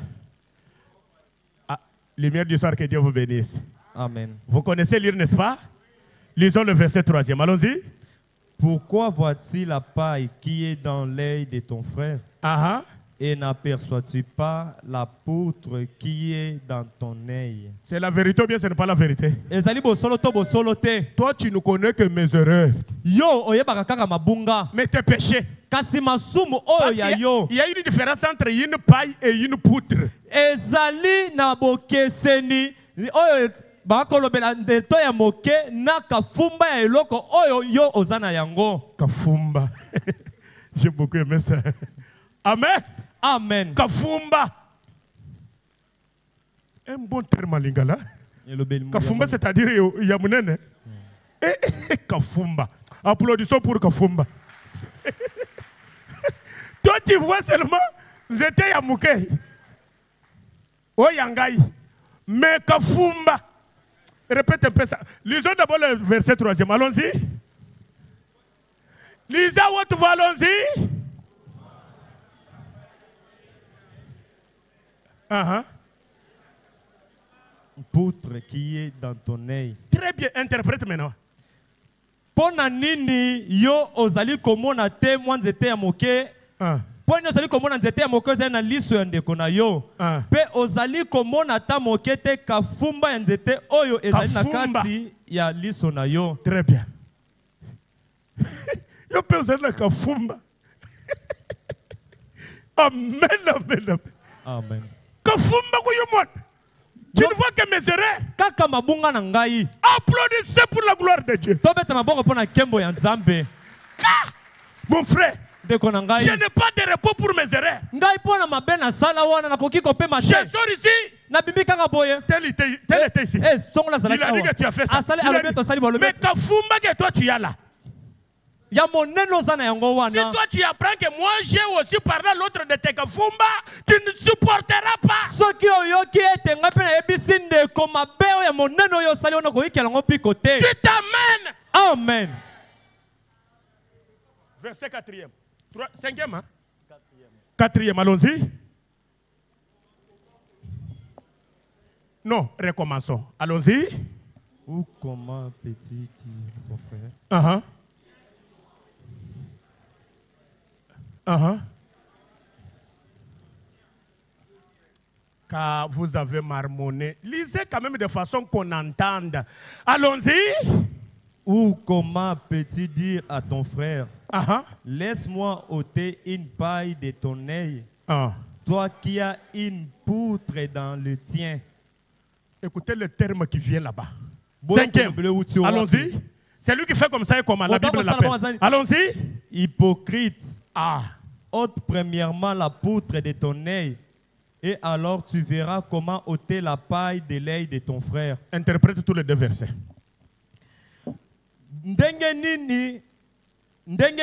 Ah, lumière du soir, que Dieu vous bénisse. Amen. Vous connaissez lire, n'est-ce pas? Lisons le verset 3e. Allons-y. Pourquoi vois-tu la paille qui est dans l'œil de ton frère et n'aperçois-tu pas la poutre qui est dans ton œil? C'est la vérité ou bien ce n'est pas la vérité? Ezali bosolo to bosolo te. Toi, tu ne connais que mes erreurs. Yo oyebaka kaka mabunga. Mais tes péchés. Kasi masumu Parce oyo ya yo. il y a une différence entre une paille et une poutre. Ezali na bokeseni oyo bakolobela ndeto ya moke na kafumba ya eloko oyo yo ozana yango. Kafumba. J'ai beaucoup aimé ça. Amen. Amen. Kafumba. Un bon terme à lingala. Kafumba, c'est-à-dire Yamunene. Kafumba. Applaudissons pour Kafumba. Toi, tu vois seulement, j'étais Yamouké. Oh Yangai. Mais Kafumba. Répète un peu ça. Lisons d'abord le verset 3e. Allons-y. Lisez à votre voix, allons-y. Poutre qui est dans ton œil. Très bien, interprète maintenant. Pona nini yo ozali komona te mwanzete ya moke. Pona ozali komona nzete ya moke ozali na liso ya ndeko na yo. Pe ozali komona ta moke te kafumba ya nzete oyo ezali na kati ya liso na yo. Très bien. Yo pe ozali na kafumba. Amen, amen, amen. Kafumba kuyumon. Tu ne vois que mes erreurs. Kaka mabunga na ngai. Applaudissez pour la gloire de Dieu. Tobeta mabongo pona kembo ya Nzambe. Mon frère, je n'ai pas de repos pour mes erreurs. Ngai pona mabe na sala wana na koki ko pe ma je sors ici. Na bimbi kaka boye. Tel était ici. Il a dit que tu as fait ça. Mais kafumba que toi tu as là. Si toi tu apprends que moi j'ai aussi parlé à l'autre de tes kafumba, tu ne supporteras pas. Tu t'amènes. Amen. Verset 4e. 5e, hein? 4e, allons-y. Non, recommençons. Allons-y. Ou comment petit mon frère? Car vous avez marmonné. Lisez quand même de façon qu'on entende. Allons-y. Ou comment peux-tu dire à ton frère, laisse-moi ôter une paille de ton œil, toi qui as une poutre dans le tien. Écoutez le terme qui vient là-bas. 5e. Allons-y. C'est lui qui fait comme ça et comment la Bible l'appelle. Allons-y. Hypocrite. Ôte premièrement la poutre de ton œil, et alors tu verras comment ôter la paille de l'œil de ton frère. Interprète tous les deux versets. Ndenge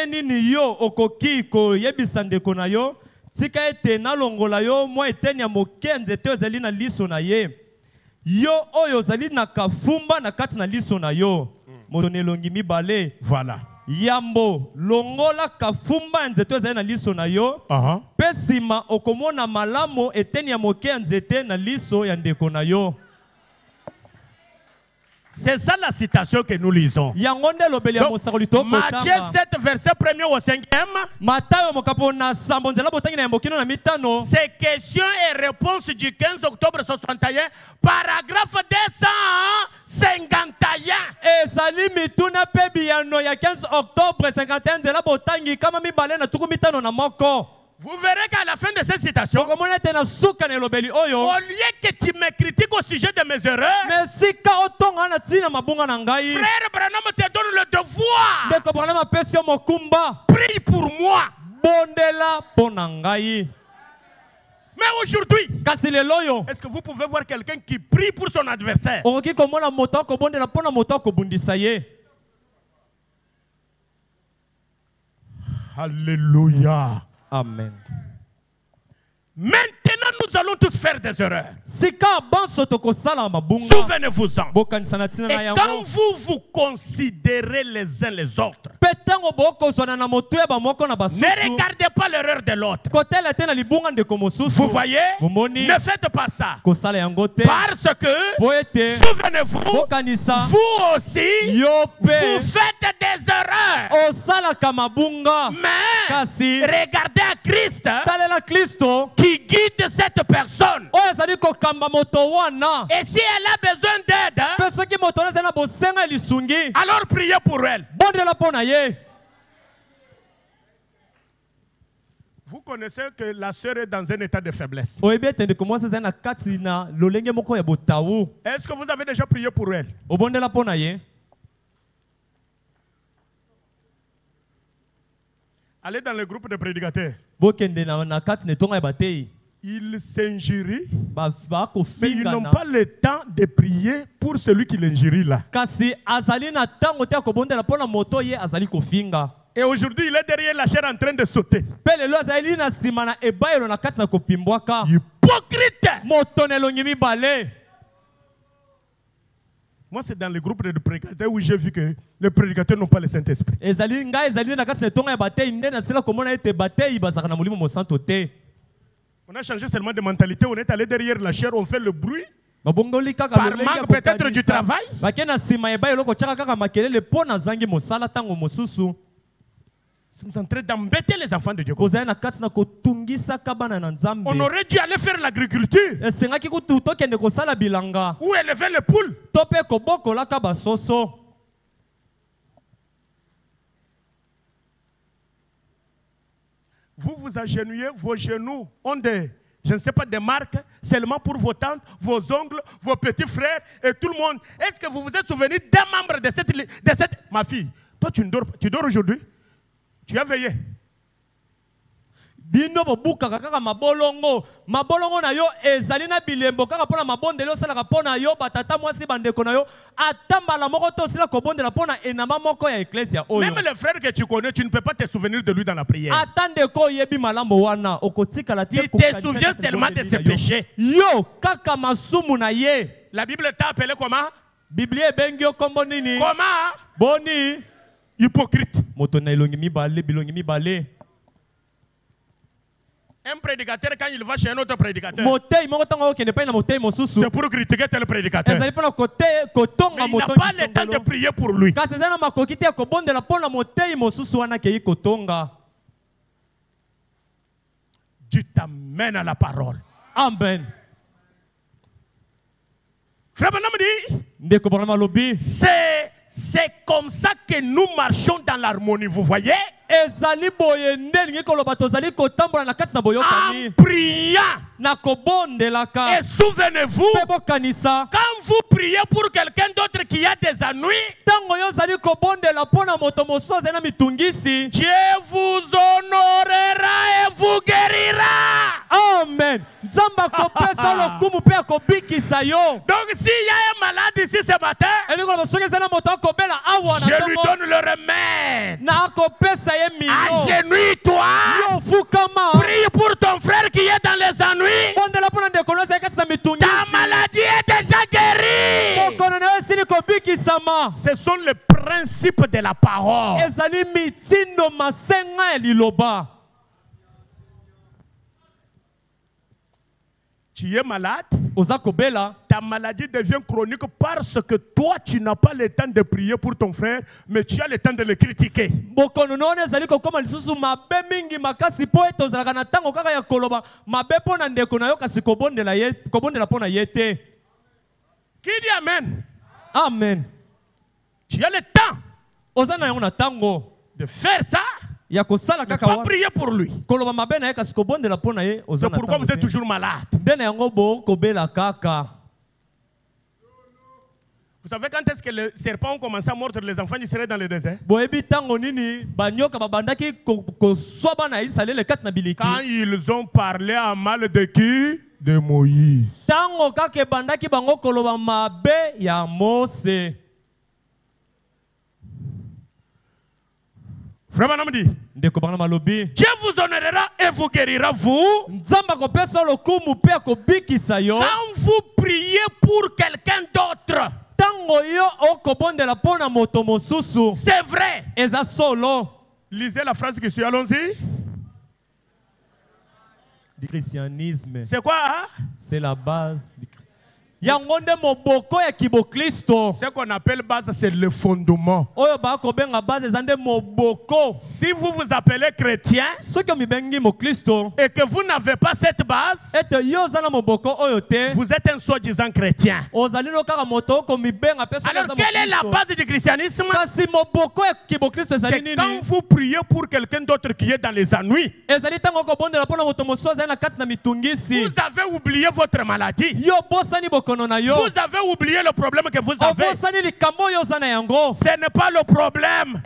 nini yo okoki ko yebisa ndeko na yo tika ete na longola yo mo eteni ya moke nzete ozali na liso na ye. Yo oyo ozali na kafumba na kati na liso na yo. Moto nelongi mibale. Voilà. Yambo longola kafumba nzete ozali na liso na yo. Pe sima okomona malamo eteni ya moke nzete na liso ya ndeko na yo. C'est ça la citation que nous lisons. Donc, Matthieu 7, verset 1er au 5e. C'est questions et réponses du 15 octobre 61, paragraphe 251. Ezali mituna pe biyano ya 15 octobre 51 de la botangi kama mibale na tuku mitano na moko. Vous verrez qu'à la fin de cette citation, au lieu que tu me critiques au sujet de mes erreurs, Frère Branham te donne le devoir. Prie pour moi. Mais aujourd'hui, kasi lelo yo est-ce que vous pouvez voir quelqu'un qui prie pour son adversaire? okoki komona moto akobondela mpona moto akobundisa ye. Alléluia. Amen. Maintenant, nous allons tous faire des erreurs. Sika banso tokosala mabunga. Souvenez-vous-en. Bokanisa na tina na Et yango. quand vous vous considérez les uns les autres, Petango bokozwana na moto ya bamoko na basusu. ne regardez pas l'erreur de l'autre. Kotela te na libunga ndeko mosusu. Vous voyez? Bomoni. Ne faites pas ça. Kosala yango te. Parce que, Boete. souvenez-vous, Bokanisa. vous aussi, Yo vous pe. faites des erreurs. Osalaka mabunga. Mais Kasi. regardez à Christ Talela Kristo. qui guide cette personne. Oyo ezali kokamba moto wana. Et si elle a besoin d'aide, Mpe soki moto wana ezali na bosenga lisungi. alors priez pour elle. Bondela mpo na ye. Vous connaissez que la sœur est dans un état de faiblesse. Oyebi ete ndeko mwasi ezali na kati na lolenge moko ya botawu. Est-ce que vous avez déjà prié pour elle? Obondela mpo na ye. Allez dans le groupe de prédicateurs. Bokende na kati na etonga ya bateyi. Ils s'injurient, mais ils Bakofinga n'ont na. pas le temps de prier pour celui qui l'injurie là. Kasi azali na tango te akobondela mpo na moto ye azali kofinga. Et aujourd'hui, il est derrière la chair en train de sauter. Mpe lelo azali na nsima na ebayelo na kati na kopimbwaka. Hypocrite! Moto na elongi mibale. Moi, c'est dans le groupe de prédicateurs où j'ai vu que les prédicateurs n'ont pas le Saint-Esprit. Ezali ngai ezali na kati na etonga ya bateyi nde nasila komona ete bateyi bazalaka na molimo mosantu te. On a changé seulement de mentalité. On est allé derrière la chair, on fait le bruit. Babongoli kaka Par lolenge ya manque peut-être du kokanisa. travail. Bake na nsima ebayelo kotiaka kaka makelele mpo nazangi mosala ntango mosusu. Nous sommes en train d'embêter les enfants de Dieu. Kozali na kati na kotungisaka bana na Nzambe. On aurait dû aller faire l'agriculture Esengaki kutu tokende kosala bilanga. ou élever les poules. To mpe kobokolaka basoso. Vous vous agenouillez, vos genoux ont des, je ne sais pas, des marques seulement pour vos tantes, vos oncles, vos petits frères et tout le monde. Est-ce que vous vous êtes souvenu d'un membre de cette... Ma fille, toi tu dors aujourd'hui? Tu as veillé? Bino bobukaka kaka mabolongo. Mabolongo na yo ezali na bilembo kaka pona mabondelo osalaka pona yo batata mwasi bandeko na yo atambala moko to osila kobondela pona enama moko ya eklesia oyo. Même le frère que tu connais, tu ne peux pas te souvenir de lui dans la prière. Atandeko yebi malambo wana okotika te. Il te souvient seulement de ses péchés. Yo kaka masumu na ye. La Bible t'a appelé comment? Biblia ebengi yo kombo nini? Comment? Boni. Hypocrite. Moto na elongi mibale bilongi mibale. Un prédicateur, quand il va chez un autre prédicateur, Motei moko tango okende pa na motei mosusu. c'est pour critiquer tel prédicateur. Ezali pona kotonga Mais il n'a moto. pas le temps de prier pour lui. Kasi ezali na makoki te ya kobondela mpo na motei mosusu wana akei kotonga. Dieu t'amène à la parole. Amen. Frère Branham dit, Ndeko Branham alobi. c'est comme ça que nous marchons dans l'harmonie, vous voyez? Ezali boye ndelingi koloba tozali kotambola na kati na boyokani. En priant. Na kobondelaka. Et souvenez-vous, Mpe bokanisa. quand vous priez pour quelqu'un d'autre qui a des ennuis, Tango yo zali kobondela mpo na moto mosusu azali na mitungisi. Dieu vous honorera et vous guérira. Amen. Nzamba kopesa lokumu mpe akobikisa yo. Donc s'il y a un malade ici ce matin, Elingi koloba soki ezali na moto akobela awa na je lui tongo. donne le remède. Na akopesa ye mino. Agenouille-toi. Yo fukama. Prie pour ton frère qui est dans les ennuis. Bondela mpo na ndeko no azali kati na mitungisi. Ta maladie est déjà guérie. Mokono na yo esili kobikisama. Ce sont les principes de la parole. Ezali mitindo masenga ya liloba. Tu es malade, Oza kobela. ta maladie devient chronique parce que toi, tu n'as pas le temps de prier pour ton frère, mais tu as le temps de le critiquer. Bokono no ezali kokoma lisusu mabe mingi makasi po ete ozalaka na ntango kaka ya koloba mabe mpo na ndeko na yo kasi kobondela mpo na ye te. Qui dit Amen? Amen. Tu as le temps Oza na yango na ntango de faire ça, ya kosala ne kaka pas wana. prier pour lui. Koloba mabe na ye kasi kobondela mpo na ye oza C'est na pourquoi ntango vous êtes te. toujours malade. Nde na yango bo kobela kaka. Vous savez quand est-ce que les serpents ont commencé à mordre les enfants d'Israël dans le désert? Quand Quand ils ont parlé à mal de qui? De Moïse. Frère Branham dit, Dieu vous honorera et vous guérira vous. Quand vous priez pour quelqu'un d'autre, c'est vrai. Lisez la phrase qui suit, allons-y. Du christianisme. C'est quoi? Hein? C'est la base du christianisme. Ce qu'on appelle base, c'est le fondement. Si vous vous appelez chrétien et que vous n'avez pas cette base, vous êtes un soi-disant chrétien. Alors, quelle est la base du christianisme? C'est quand vous priez pour quelqu'un d'autre qui est dans les ennuis. Vous avez oublié votre maladie. Vous avez oublié le problème que vous avez. Ce n'est pas le problème.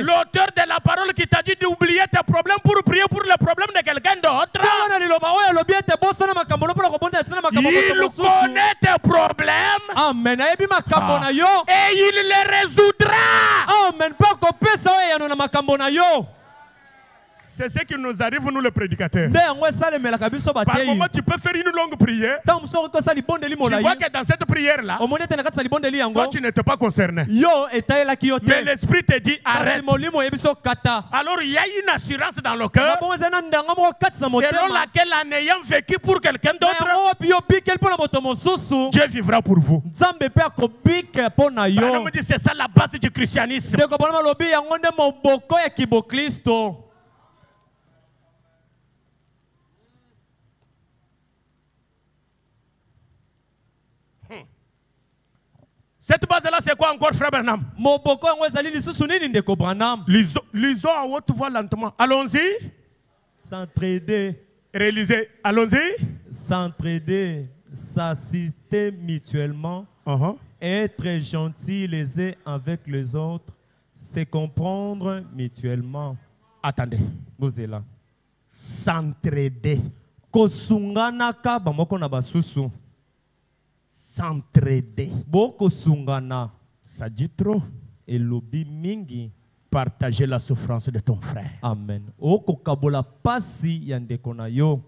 L'auteur de la parole qui t'a dit d'oublier tes problèmes pour prier pour le problème de quelqu'un d'autre. Il connaît tes problèmes. Amen. Et il les résoudra. Amen. C'est ce qui nous arrive, nous les prédicateurs. Par moment, tu peux faire une longue prière. Tu vois que dans cette prière-là, toi, tu n'étais pas concerné. Mais l'Esprit te dit arrête. Alors, il y a une assurance dans le cœur selon laquelle, en ayant vécu pour quelqu'un d'autre, Dieu vivra pour vous. C'est ça la base du christianisme. Cette base-là, c'est quoi encore, frère Branham? Lisons en haute voix lentement. Allons-y. S'entraider. Réalisez. Allons-y. S'entraider. S'assister mutuellement. Être gentils les uns avec les autres. Se comprendre mutuellement. Attendez. Vous êtes là. S'entraider. Kosunganaka bamoko na basusu. S'entraider. Boko sungana. Ça dit trop. Et lobi mingi. Partager la souffrance de ton frère. Amen. Oko kabola pasi yandeko na yo.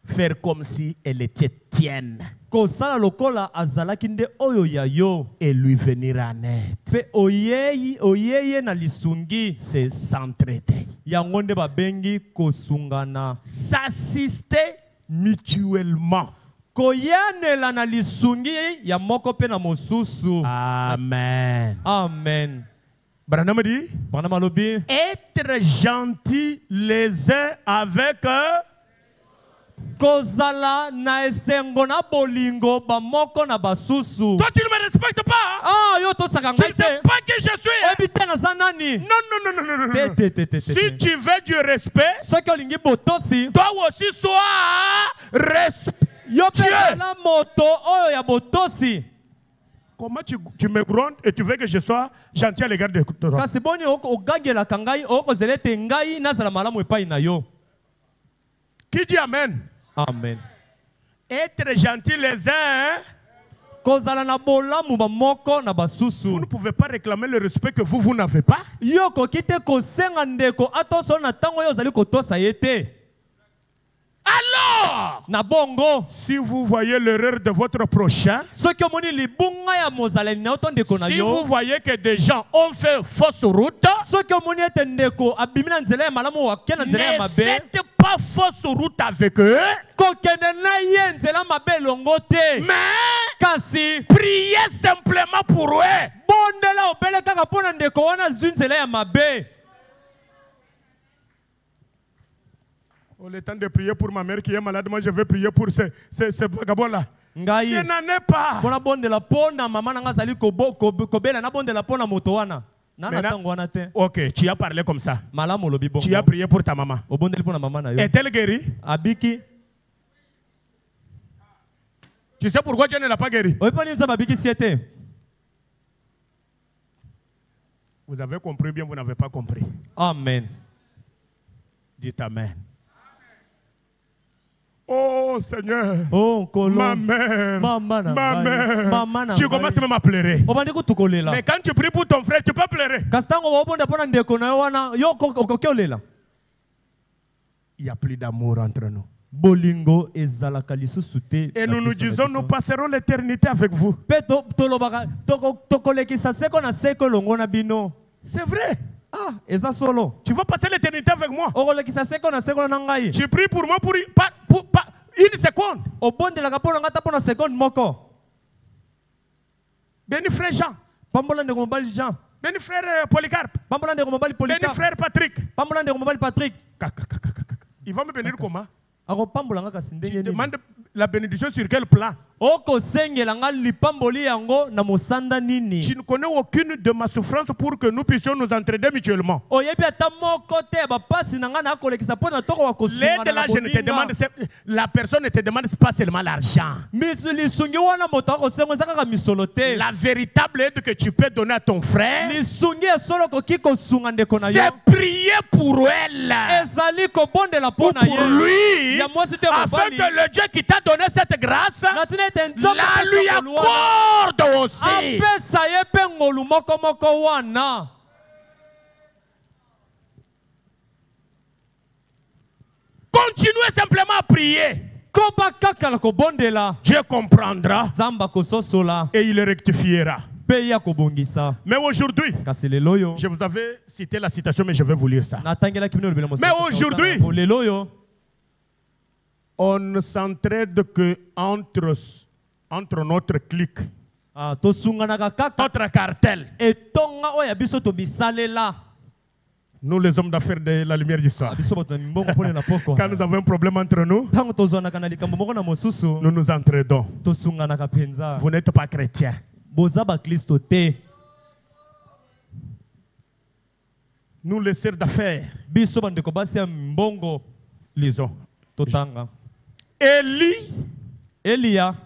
Faire comme si elle était tienne. Kosala lokola azalaki nde oyo ya yo. Et lui venir en aide. Pe oyeye na lisungi. C'est s'entraider. Yango nde babengi kosungana. S'assister mutuellement. Koyanela na lisungi ya moko pe na mosusu. Amen. Amen. Branham dit, être gentil les uns avec kozala na esengo na bolingo ba moko na basusu. Toi tu ne me respectes pas. Ah yo to saka ngai. Tu ne sais pas qui je suis. Ebite na zanani. Non. Si tu veux du respect, soki olingi botosi, toi aussi sois respectueux. Yo pe la moto oyo ya botosi. Comment tu me grondes et tu veux que je sois gentil à l'égard de toi? Kasi boni ogagela kangai okozelete ngai nazala malamu epai na yo. Qui dit amen? Amen. Être gentil les uns. Kozala na bolamu ba moko na basusu. Vous ne pouvez pas réclamer le respect que vous n'avez pas. Yo kokite kosenga ndeko atoso na tango yo zali kotosa yete. Alors, si vous voyez l'erreur de votre prochain, si vous voyez que des gens ont fait fausse route, ne faites pas fausse route avec eux, mais priez simplement pour eux. Le temps de prier pour ma mère qui est malade, moi je vais prier pour ces vagabonds-là. Je n'en ai pas. Ok, tu as parlé comme ça. Tu as prié pour ta maman. Est-elle guérie? Tu sais pourquoi Dieu ne l'a pas guéri? Vous avez compris bien, vous n'avez pas compris. Amen. Dites Amen. Oh Seigneur, Oh, ma mère, ma mère, tu commences même à pleurer. Mais quand tu pries pour ton frère, tu peux pleurer. Il n'y a plus d'amour entre nous. Et nous nous disons, nous passerons l'éternité avec vous. C'est vrai. Ah, eza solo. Tu vas passer l'éternité avec moi. Tu pries pour moi pour une seconde. Béni frère Jean. Béni frère Polycarpe. Béni frère Patrick. Il va me bénir comment? Tu demandes la bénédiction sur quel plan? Tu ne connais aucune de ma souffrance pour que nous puissions nous entraider mutuellement. L'aide là, je ne te demande, la personne ne te demande pas seulement l'argent. La véritable aide que tu peux donner à ton frère, c'est prier pour elle ou pour lui, afin que le Dieu qui t'a donné cette grâce la lui accorde aussi. Continuez simplement à prier. Dieu comprendra et il rectifiera. Mais aujourd'hui, je vous avais cité la citation, mais je vais vous lire ça. Mais aujourd'hui, on ne s'entraide que entre notre clique, notre cartel. Nous, les hommes d'affaires de la lumière du soir, quand nous avons un problème entre nous, nous nous entraidons. Vous n'êtes pas chrétien. Nous, les sœurs d'affaires, lisons.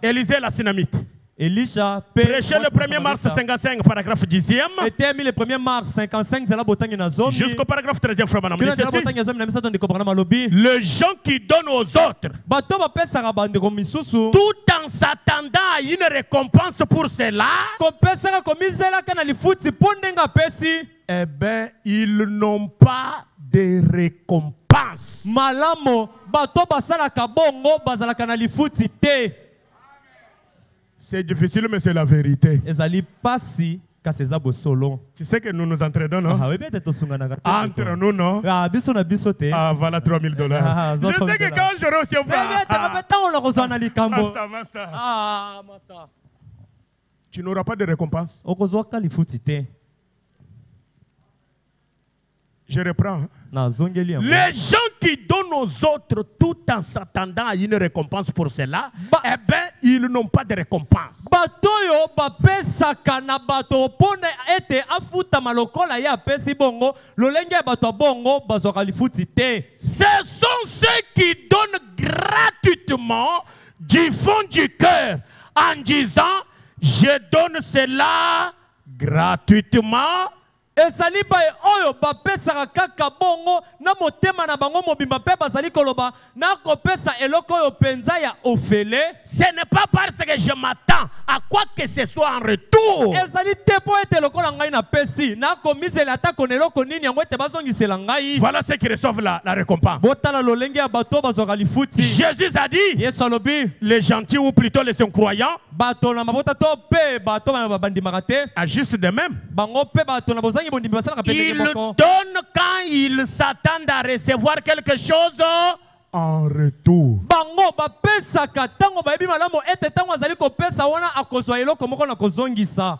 Élisée la Sunamite. Prêché le 1er mars 55, paragraphe 10e. Le 1er mars 55, jusqu'au paragraphe 13e, frère Manam. Les gens qui donnent aux autres, tout en s'attendant à une récompense pour cela, eh bien, ils n'ont pas de récompense. C'est difficile, mais c'est la vérité. Tu sais que nous nous entraînons, non? Entre nous, non? Ah, voilà $3000. Je sais que quand j'aurai aussi un master. Tu n'auras pas de récompense. Je reprends. Les gens qui donnent aux autres tout en s'attendant à une récompense pour cela, eh bien, ils n'ont pas de récompense. Ce sont ceux qui donnent gratuitement du fond du cœur en disant, je donne cela gratuitement. Ce n'est pas parce que je m'attends à quoi que ce soit en retour. Voilà ceux qui reçoivent la récompense. Jésus a dit, les gentils ou plutôt les incroyants agissent de même. Ils donnent quand ils s'attendent à recevoir quelque chose en retour.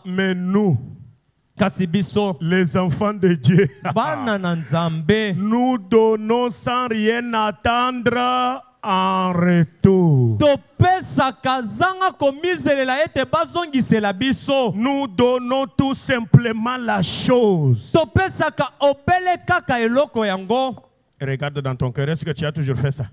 Mais nous, les enfants de Dieu, nous donnons sans rien attendre en retour. Nous donnons tout simplement la chose. Regarde dans ton cœur, est-ce que tu as toujours fait ça?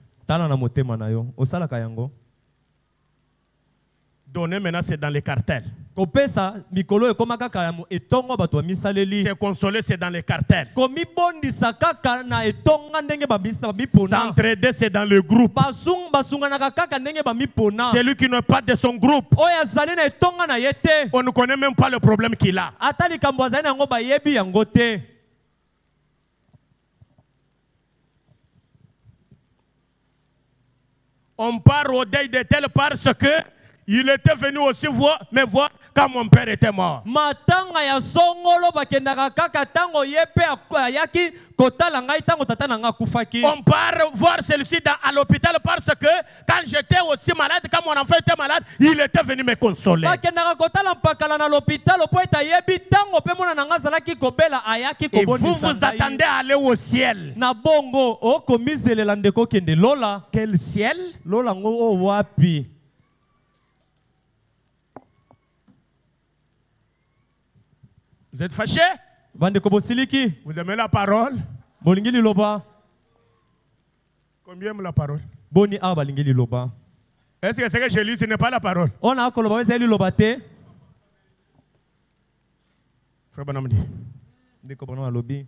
Donner maintenant, c'est dans les cartels. kopesa mikolo ekoma kaka ya etongo bato ba misaleli. C'est consoler, c'est dans les cartels. Komi bondisa kaka na etonga ndenge ba mipona. S'entraider, c'est dans le groupe. Basunganaka kaka ndenge ba mipona. Celui qui n'est pas de son groupe, Oya zali na etonga na yete. on ne connaît même pas le problème qu'il a. Ata likambo azali nango ba yebi yango te. On part au deuil de tel parce que il était venu aussi me voir quand mon père était mort. Matanga ya songolo bakendaka kaka tango yepe ayaki kotala ngai tango tata nanga kufaki. On part voir celui-ci à l'hôpital parce que quand j'étais aussi malade, quand mon enfant était malade, il était venu me consoler. Bakendaka kotala mpakala na l'hôpital po eta yebi tango pe mona nanga zalaki kobela ayaki Et kobonisa. vous attendez à aller au ciel. Na bongo o komizelela ndeko kende lola. Quel ciel? Lola ngo o wapi? Vous êtes fâché? Bandeko bosiliki? Vous aimez la parole? Bolingi liloba? Combien aime la parole? Boni a balingi liloba? Est-ce que ce que je lis, ce n'est pas la parole? On a koloba weza liloba te? Frère Banamdi. Ndeko bono alobi.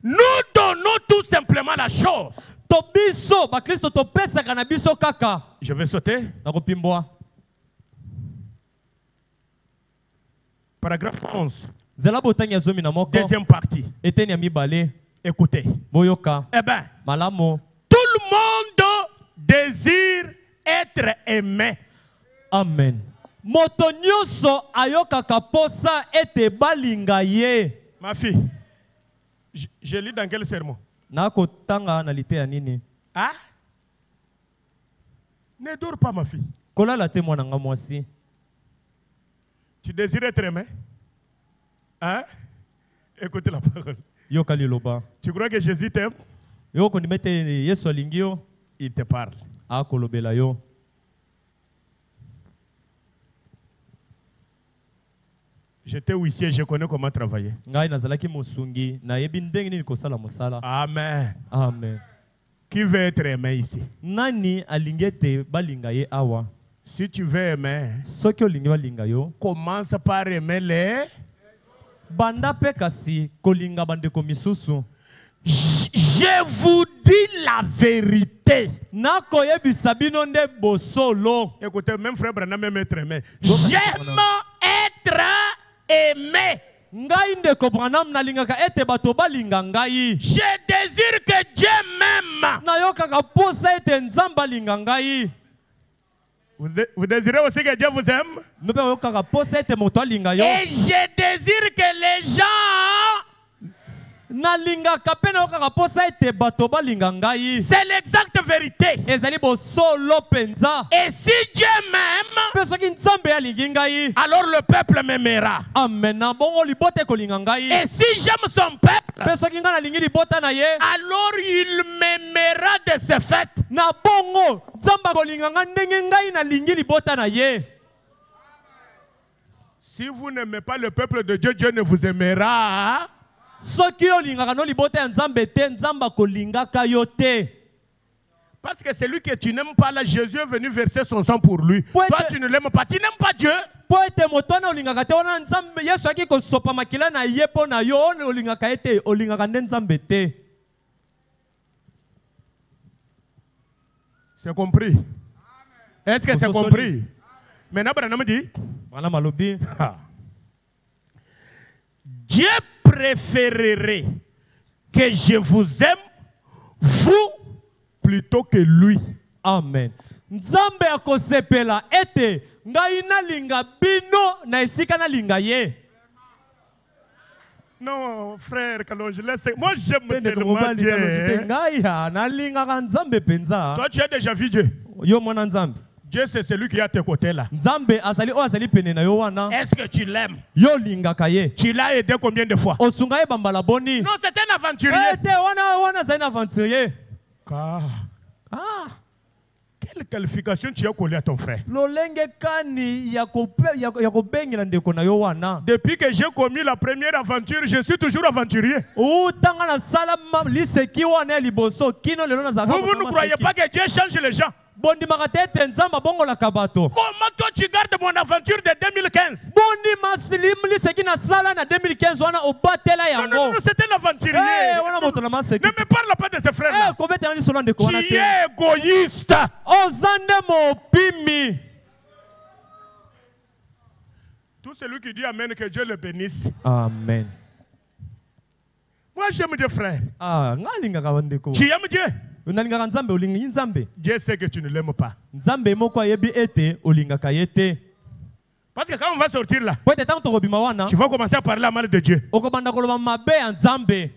Nous donnons tout simplement la chose. Tobiso ba Kristo topesa kana biso kaka. Je vais sauter. Nakopimbwa. Paragraphe 11. Zela botanya zomi na moko. Deuxième partie. Eteni ya mibale. Écoutez. Boyoka. Eh bien, Malamo. tout le monde désire être aimé. Amen. Moto nyonso ayokaka posa ete balinga ye. Ma fille, je lis dans quel sermon? Nako tanga na lite ya nini? Ah? Ne dors pas, ma fille. Kolala te mwana nga mwasi. Tu désires être aimé? Hein? Écoutez la parole. Yoka liloba. Tu crois que Jésus t'aime? Yoko ndimete Yesu alingi yo. Il te parle. Akolobela yo. J'étais huissier, je connais comment travailler. Ngai nazalaki musungi na yebi ndenge nini kosala mosala. Amen. Amen. Qui veut être aimé ici? Nani alingete balinga ye awa? Si tu veux aimer, Soki olingi balinga yo, commence par aimer les... banda pe kasi kolinga bandeko misusu. Je vous dis la vérité. Nako yebisa bino nde bosolo. Écoutez, même frère Branham aime être aimé. J'aime être aimé. Ngai ndeko Branham nalingaka ete bato balinga ngai. Je désire que Dieu m'aime. Nayokaka posa ete nzamba linga ngai. Vous désirez aussi que Dieu vous aime? Nope yokaka posa ete moto alinga yo. Et je désire que les gens... Nalingaka pe nayokaka posa ete bato balinga ngai. C'est l'exacte vérité. Ezali bosolo penza. Et si Dieu m'aime, Pe soki nzambe alingi ngai. alors le peuple m'aimera. Amen. Na bongo libota kolinga ngai. Et si j'aime son peuple, Pe soki nga nalingi libota na ye. alors il m'aimera de ce fait. Na bongo nzamba kolinga nga ndenge ngai nalingi libota na ye. Si vous n'aimez pas le peuple de Dieu, Dieu ne vous aimera. Soki olingaka no libota ya nzambe te, nzamba kolingaka yo te. Parce que celui que tu n'aimes pas, là, Jésus est venu verser son sang pour lui. Toi, tu ne l'aimes pas. Tu n'aimes pas Dieu. Po ete moto wana olingaka te wana nzambe Yesu aki kosopa makila na ye po na yo olingaka ete olingaka nde nzambe te. C'est compris? Est-ce que c'est compris? Maintenant, Branham dit, Wana malobi. Dieu préférerait que je vous aime, vous, plutôt que lui. Amen. Nzambe akosepela ete ngai nalinga bino na esika nalinga ye. Non, frère Kalonji, moi j'aime Pende tellement komobali Dieu. kalonji te, ngai ha nalingaka nzambe penza. Toi, tu as déjà vu Dieu. Yo mwana nzambe. Dieu, c'est celui qui est à tes côtés là. Nzambe azali o azali pene na yo wana. Est-ce que tu l'aimes? Yo lingaka ye. Tu l'as aidé combien de fois? Osunga ye bambala boni. Non, c'est un aventurier. Ete wana zali na aventurier. Ah, quelle qualification tu as collé à ton frère? Lolenge kani ya kobengela ndeko na yo wana. Depuis que j'ai commis la première aventure, je suis toujours aventurier. Utanga na sala liseki wana liboso kino lelo na zaka. Vous ne croyez pas que Dieu change les gens? bondimaka te ete nzambe abongolaka bato. Comment toi tu gardes mon aventure de 2015? bondima liseki nasala na 2015 wana obatela Non, yango. non, non, c'est un aventurier. Wana moto na maseki. Ne me parle pas de ce frère-là. kobetela liso na ndeko wana Tu te. es égoïste. oza nde mopimi. Tout celui qui dit Amen, que Dieu le bénisse. Amen. Moi, j'aime Dieu, frère. nga alingaka bandeko. Tu aimes Dieu? Unalingaka nzambe, olingi nzambe. Dieu sait que tu ne l'aimes pas. Nzambe moko ayebi ete olingaka ye te. Parce que quand on va sortir là, Po ete ntango tokobima wana tu vas commencer à parler à mal de Dieu. okobanda koloba mabe ya nzambe.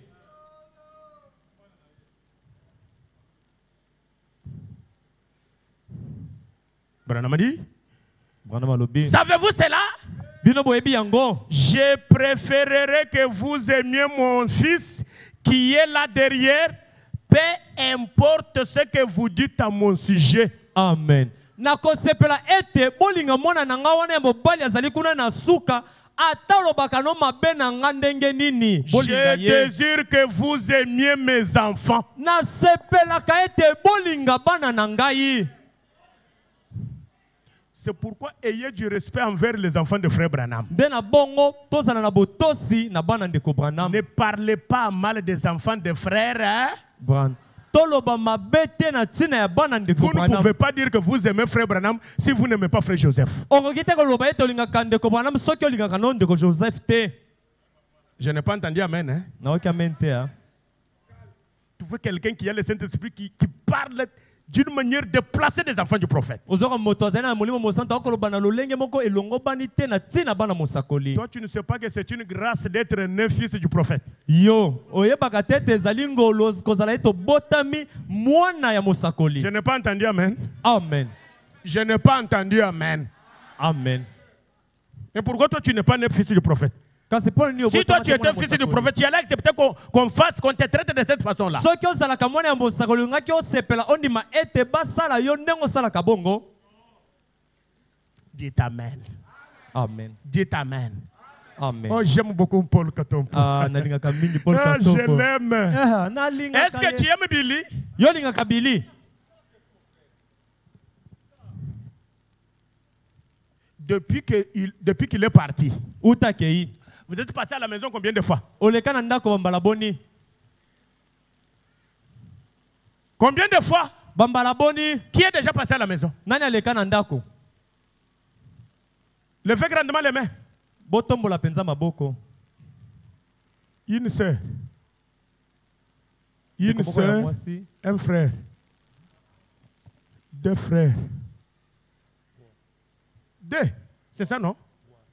Branham dit, Branham alobi. savez-vous cela? Bino boyebi yango. Je préférerais que vous aimiez mon fils qui est là derrière, peu importe ce que vous dites à mon sujet. Amen. Nakosepela ete bolinga mwana na nga wana ya mobali azali kuna na suka ata olobaka no mabe na nga ndenge nini. Bolinga Je ye. désire que vous aimiez mes enfants. Nasepelaka ete bolinga bana na ngai. C'est pourquoi ayez du respect envers les enfants de frère Branham. Nde na bongo tozala na botosi na bana ndeko Branham. Ne parlez pas mal des enfants de frères. Hein? Branham. Toloba mabe te na tina ya bana ndeko Vous ne Branham. pouvez pas dire que vous aimez frère Branham si vous n'aimez pas frère Joseph. Okoki te koloba ete olingaka ndeko Branham soki olingaka no ndeko Joseph te. Je n'ai pas entendu amen. Hein? Naoki amen te ha. Tu veux quelqu'un qui a le Saint-Esprit qui parle d'une manière déplacée des enfants du prophète. Ozoka moto azali na molimo mosanta okoloba na lolenge moko elongo bani te na tina bana mosakoli. Toi, tu ne sais pas que c'est une grâce d'être né fils du prophète. Yo, oyebaka te ete ezali ngolo kozala ete obotami mwana ya mosakoli. Je n'ai pas entendu amen. Amen. Je n'ai pas entendu amen. Amen. Et pourquoi toi, tu n'es pas né fils du prophète? Kasi pona ni Si toi, tu étais fils du prophète, tu allais accepter qu'on te traite de cette façon-là. soki ozalaka mwana ya mosakoli ngaki osepela ondima ete basala yo ndenge osalaka bongo. Dites amen. Amen. Dites amen. Amen. Oh, j'aime beaucoup Paul Katompo. Nalingaka mingi Paul Ah, je Katompo. l'aime. Est-ce que tu aimes Billy? Yo lingaka Billy. Depuis qu'il est parti, Utakei. vous êtes passé à la maison combien de fois? Oleka na ndako bambala boni. Combien de fois? Bambala boni. Qui est déjà passé à la maison? Nani aleka na ndako? Levez grandement les mains. Botombola penza maboko. Une sœur. Une sœur, un frère. Deux frères. Deux. C'est ça, non?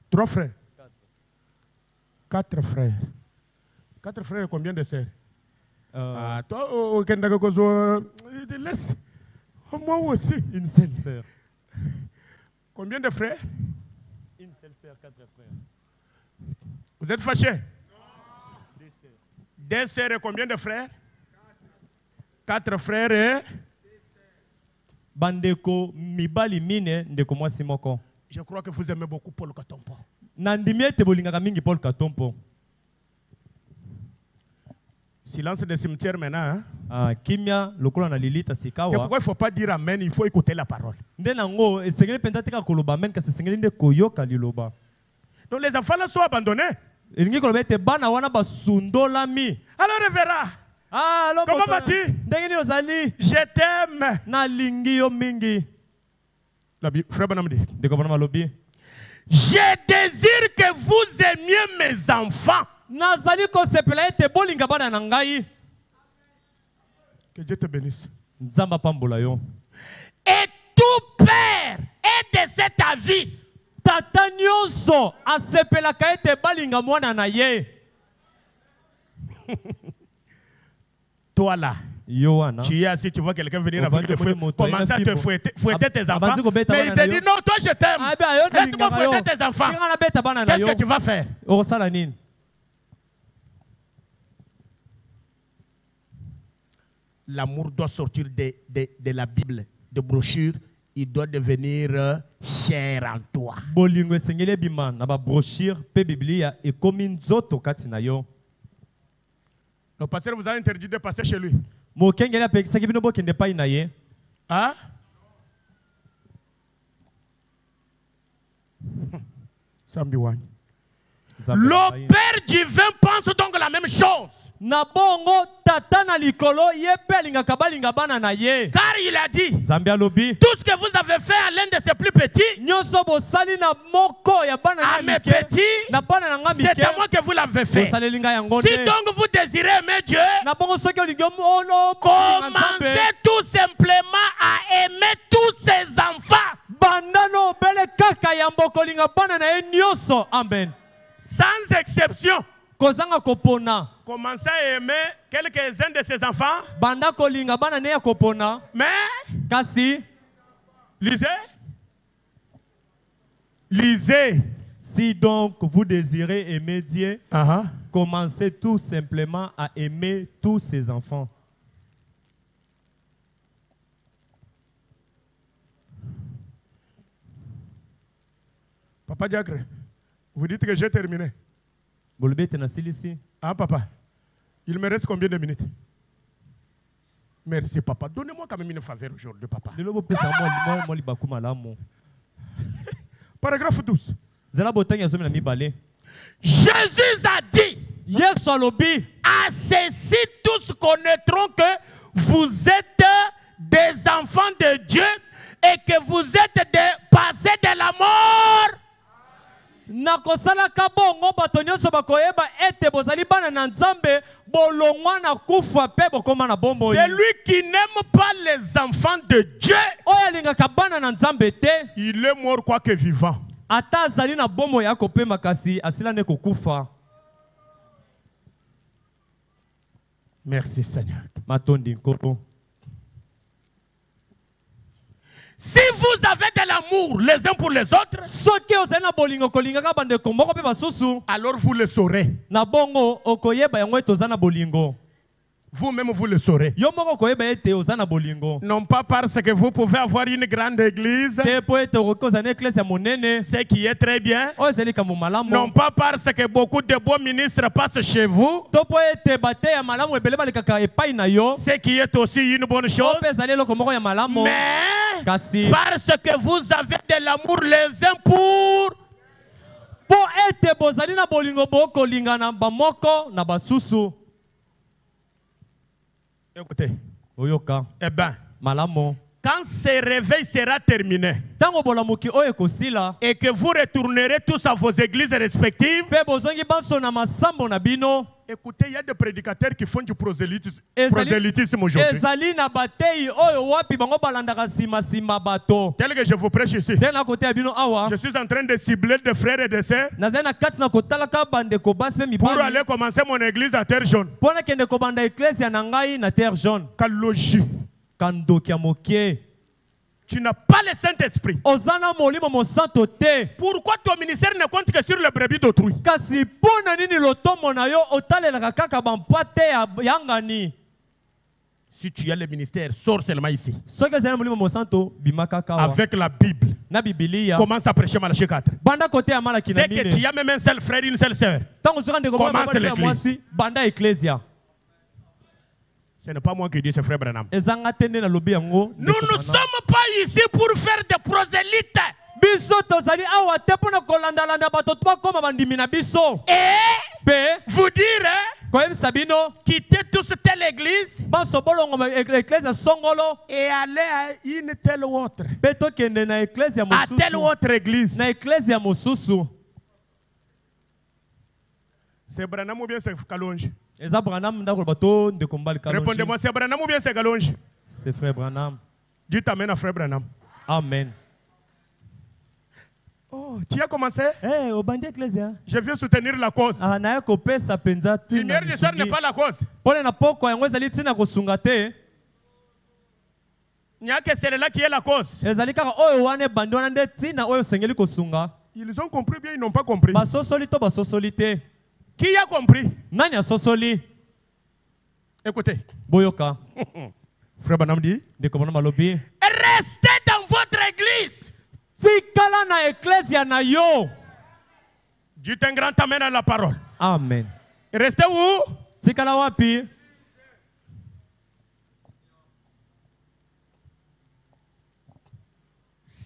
Trois frères. Quatre frères. Quatre frères et combien de sœurs? Toi, au laisse. Moi aussi. Une seule sœur. Combien de frères? Une seule sœur, quatre frères. Vous êtes fâchés? Deux sœurs. Deux sœurs et combien de frères? Quatre frères et... Bandeko mibali mine ndeko mwasi moko. Je crois que vous aimez beaucoup Paul Katompo. Nandimi ete bolingaka mingi Paul Katompo. Silence des cimetières maintenant. Hein? Kimia lokola na lilita sikawa. C'est pourquoi il ne faut pas dire amen, il faut écouter la parole. Nde nango esengeli penta tika koloba amen kasi esengeli nde koyoka liloba. Donc les enfants là sont abandonnés. Elingi koloba ete bana wana basundolami. Alors on verra. Comment vas-tu? Ndenge ni ozali? Je t'aime. Na lingi yo mingi. Frère Branham dit. Ndeko Branham alobi. Je désire que vous aimiez mes enfants. Nazali kosepela ete bolinga bana na ngai. Que Dieu te bénisse. Nzamba pambola yo. Et tout père est de cet avis. Tata nyonso asepelaka ete balinga mwana na ye. Toi là, tu es assis, tu vois quelqu'un venir avec le fouet, commencer à te fouetter tes enfants. Mais il te dit non, toi je t'aime. Laisse-moi fouetter tes enfants. Qu'est-ce que tu vas faire? L'amour doit sortir de la Bible, de brochure. Il doit devenir cher en toi. Bolingo esengeli bima na ba brochure pe Biblia ekomi nzoto kati na yo. Le pasteur vous a interdit de passer chez lui. Mokengeli apekisaki bino bokende pai na ye. Hein? Le père du vin pense donc la même chose. Na bongo tata na likolo ye pe alingaka balinga bana na ye. Car il a dit, Nzambe alobi, tout ce que vous avez fait à l'un de ses plus petits, nyonso bosali na moko ya bana à na mes mike petits, na bana na nga c'est mike à moi que vous l'avez fait. bosaleli ngai yango Si nde. donc vous désirez aimer Dieu, Na bongo soki olingi ono commencez tout simplement à aimer tous ses enfants. banda no obele kaka ya mbokolinga bana na ye nyonso. Amen. Sans exception. Kozanga kopona. Commencez à aimer quelques-uns de ses enfants. Banda kolinga bana ne ya kopona. Mais, Kasi lisez. Lisez. si donc vous désirez aimer Dieu, commencez tout simplement à aimer tous ses enfants. Papa Diacre, vous dites que j'ai terminé. Ah papa, il me reste combien de minutes? Merci papa. Donnez-moi quand même une faveur aujourd'hui papa. Paragraphe 12. Jésus a dit, à ceci tous connaîtront que vous êtes des enfants de Dieu et que vous êtes passés de la mort. Nakosala kabongo bato nyonso bakoyeba ete bozali bana na Nzambe bolongwa na kufa pe bokoma na bombo. Celui qui n'aime pas les enfants de Dieu, oyo alingaka bana na Nzambe te, il est mort quoique vivant. Ata azali na bombo ya kopema kasi asila ne kokufa. Merci Seigneur. Matondi nkoko. Si vous avez de l'amour les uns pour les autres, alors vous le saurez. Vous-même vous le saurez. Non pas parce que vous pouvez avoir une grande église, ce qui est très bien. Non pas parce que beaucoup de bons ministres passent chez vous, ce qui est aussi une bonne chose. Mais parce que vous avez de l'amour les uns pour écoutez. Eh bien, quand ce réveil sera terminé et que vous retournerez tous à vos églises respectives, écoutez, il y a des prédicateurs qui font du prosélytisme aujourd'hui. Tel que je vous prêche ici, je suis en train de cibler des frères et des sœurs pour aller commencer mon église à Terre Jaune. Kaloji. Tu n'as pas le Saint-Esprit. Pourquoi ton ministère ne compte que sur le brebis d'autrui? Si tu as le ministère, sors seulement ici. Avec la Bible. Commence à prêcher Malachie 4. Dès que tu as même un seul frère, une seule sœur, commence l'église. Ce n'est pas moi qui dis, c'est frère Branham. Nous ne sommes pas ici pour faire des prosélytes. Et vous dire, quittez tous telle église et aller à une telle autre. À telle autre église. C'est Branham ou bien c'est Kalonji? Répondez-moi, c'est Branham ou bien c'est Kalonji? C'est frère Branham. Dieu t'amène à frère Branham. Amen. Oh, tu as commencé? Je viens soutenir la cause. Lumière du soir n'est pas la cause. Il n'y a que celle-là qui est la cause. Ils ont compris bien, ils n'ont pas compris. Qui a compris? Écoutez. Frère Branham dit, restez dans votre église. Dieu est un grand amène à la parole. Amen. Restez où?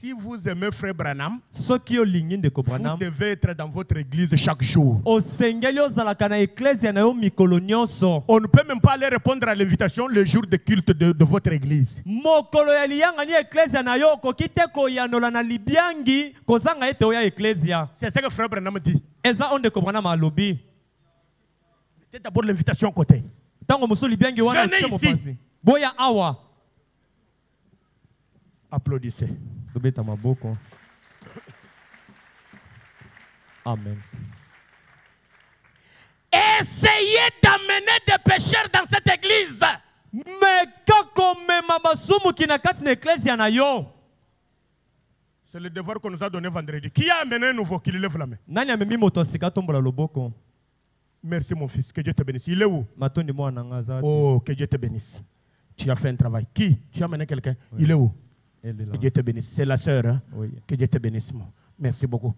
si vous aimez Frère Branham, soki olingi ndeko vous Branham devez être dans votre église chaque jour. osengeli ozalaka na eklezia na yo mikolo nyonso. On ne peut même pas aller répondre à l'invitation le jour de culte de votre église. Mokolo ya liyanga ni eklezia na yo okoki te koyanola na libiangi kozanga ete oya eklezia. C'est ce que Frère Branham dit. Eza o ndeko Branham alobi. C'est d'abord l'invitation côté. Tango mosu libiangi wana Venez tche ici. mopanzi. Boya awa. Applaudissez. Tobeta maboko. Amen. Essayez d'amener des pécheurs dans cette église. Mais kako mema basumu kina kati na eklezia na yo. C'est le devoir qu'on nous a donné vendredi. Qui a amené un nouveau? Qui lève la main. Nani amemi moto asika tombola loboko? Merci mon fils. Que Dieu te bénisse. Il est où? Matondi mwana ngaza. Oh, que Dieu te bénisse. Tu as fait un travail. Qui? Tu as amené quelqu'un? Oui. Il est où? Elle est là. Que Dieu te bénisse. C'est la sœur. Hein? Oui. Que Dieu te bénisse. Merci beaucoup.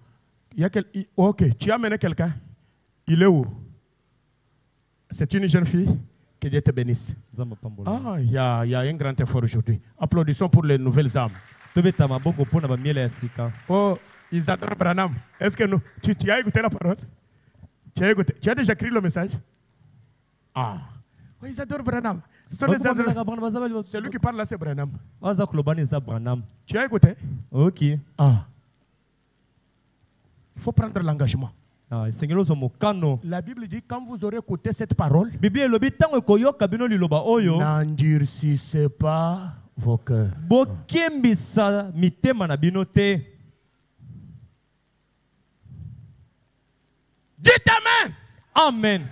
Il y a ok, tu as amené quelqu'un? Il est où? C'est une jeune fille? Que Dieu te bénisse. Ah, il y a un grand effort aujourd'hui. Applaudissons pour les nouvelles âmes. Oh, ils adorent Branham. Est-ce que nous, tu as écouté la parole? Tu as écouté? Tu as déjà écrit le message? Ah, oh, ils adorent Branham. C'est lui qui parle là, c'est Branham. Tu as écouté? Ok. Ah. Il faut prendre l'engagement. La Bible dit quand vous aurez écouté cette parole, n'endurcissez pas vos cœurs. Dites Amen. Amen.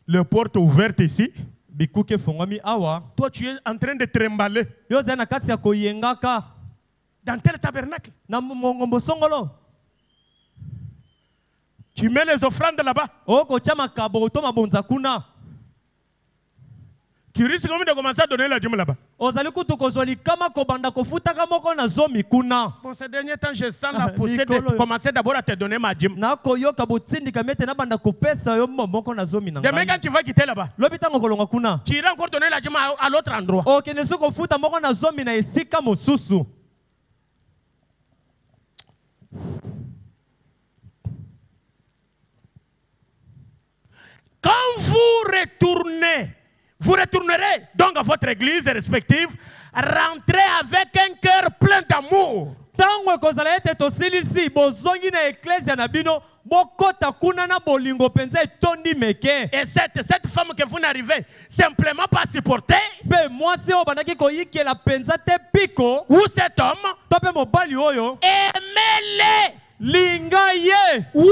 Les portes ouvertes ici. Toi, tu es en train de trembler. Dans tel tabernacle. Tu mets les offrandes là-bas. Tu risques même de commencer à donner la dîme là-bas. Bon, ces derniers temps, je sens la poussée de commencer d'abord à te donner ma dîme. Demain, quand tu vas quitter là-bas, tu iras encore donner la dîme à l'autre endroit. Quand vous retournerez donc à votre église respective, rentrez avec un cœur plein d'amour. Et cette femme que vous n'arrivez simplement pas à supporter, ou cet homme, aimez-les. Lingaye ou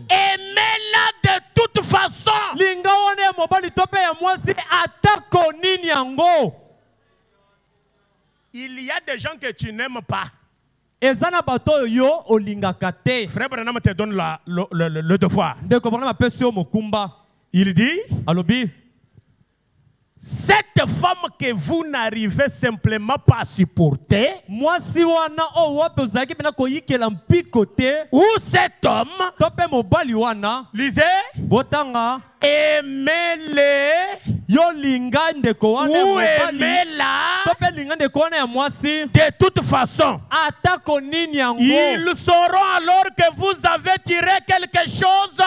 aimez-la de toute façon. Il y a des gens que tu n'aimes pas. Frère Branham te donne le devoir. Il dit, cette femme que vous n'arrivez simplement pas à supporter, ou cet homme, lisez, aimez-les, ou aimez-la, de toute façon. Ils sauront alors que vous avez tiré quelque chose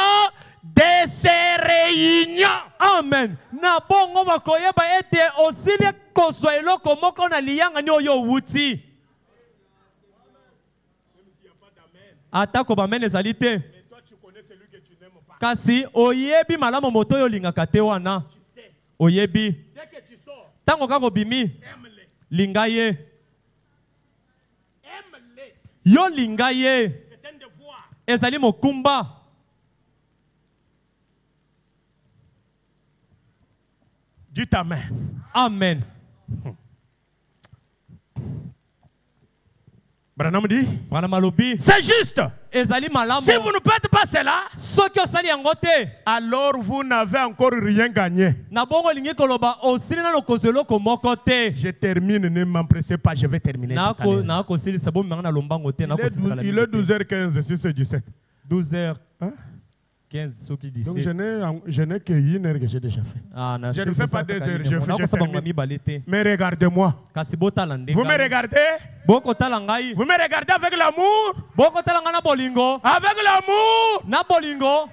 de ces réunions. Amen. Na bongo bakoyeba ete osili kozwa eloko moko na liyanga ni oyo wuti. Atako ba mene ezali te. Kasi oyebi malamu moto oyo lingaka te wana. Oyebi. Tango kako bimi. Linga ye. Yo linga ye. Ezali mokumba. Dites Amen. Amen. Branham dit, c'est juste. Si vous ne faites pas cela, alors vous n'avez encore rien gagné. Je termine, ne m'empressez pas, je vais terminer. Il est 12h15, si c'est 17. 12h. Hein? 15 soki Donc 17. je n'ai que 1 heure que j'ai déjà fait. Je ne fais pas 2 heures, je termine. Mais regardez-moi. Kasi Vous me regardez? bokotala ngai Vous me regardez avec l'amour? bokotala ngai na bolingo Avec l'amour? na bolingo.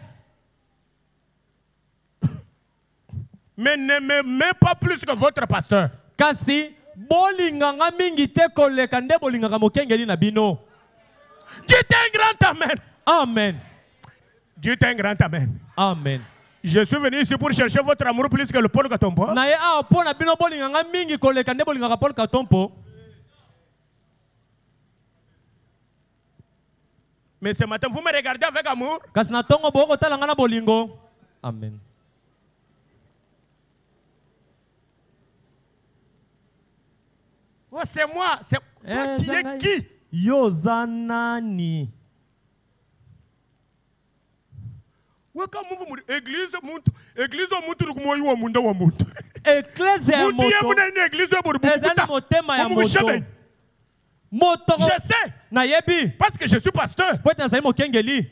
Mais ne m'aimez pas plus que votre pasteur. Kasi bolinganga mingi te koleka nde bolingaka mokengeli na bino. Dites un grand amen. Amen. Dites un grand amen. Amen. Je suis venu ici pour chercher votre amour plus que le Paul Katompo. Na ye a po na bino bolinganga mingi koleka nde bolingaka Paul Katompo. Mais ce matin, vous me regardez avec amour. Kasi na tongo bokotala ngai na bolingo. Amen. Oh, c'est moi. C'est toi, tu es qui? Yozanani. Église muntu kumoyi wa munda wa muntu. Ecclesia ya moto. Église ya burbu. Ezali motema ya moto. Moto. Je sais. Na yebi. Parce que je suis pasteur. Pote nazali mokengeli.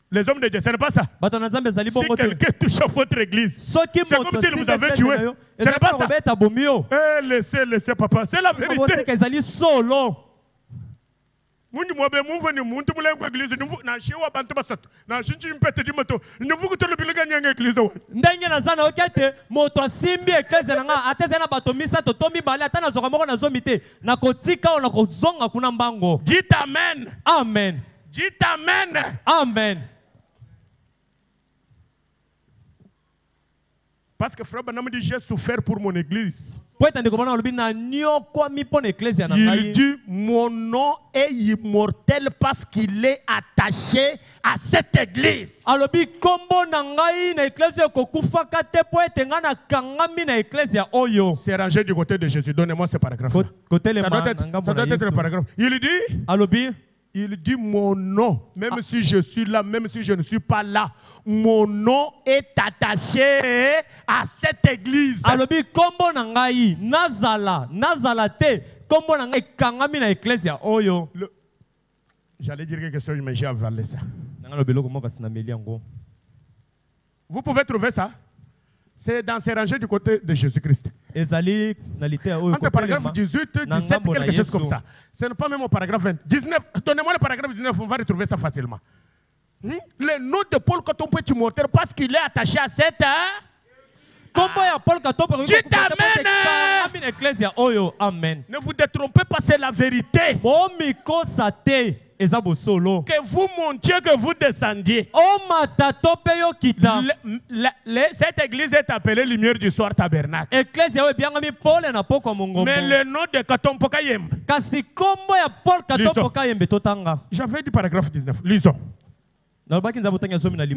Les hommes de Dieu, ce n'est pas ça. Si quelqu'un touche à votre église, c'est comme si vous avez tué. Ce n'est pas ça. Eh, laissez, papa. C'est la vérité. ndenge naza na okete moto asimbi eklezia na nga ate ezali na bato misato to mibale ata nazoka moko na zomi te nakotika oyo nakozonga kuna mbango. Dites amen. Amen. Dites amen. Amen. Parce que frère Branham dit j'ai souffert pour mon église. Il dit mon nom est immortel parce qu'il est attaché à cette église. C'est rangé du côté de Jésus. Donnez-moi ce paragraphe. Ça doit être le paragraphe. Il dit mon nom, même si je suis là, même si je ne suis pas là, mon nom est attaché à cette église. J'allais dire quelque chose, mais j'ai avalé ça. Vous pouvez trouver ça? C'est dans ces rangées du côté de Jésus-Christ. Entre paragraphe 18, 17, quelque chose comme ça. Ce n'est pas même au paragraphe 20. 19, donnez-moi le paragraphe 19, on va retrouver ça facilement. Le nom de Paul Katompo est immortel parce qu'il est attaché à cette... Amen. Ne vous détrompez pas, c'est la vérité. Que vous montiez, que vous descendiez. Cette église est appelée Lumière du Soir Tabernacle. Mais le nom de Katompo Kayembe. J'avais dit paragraphe 19. Lisons. Ne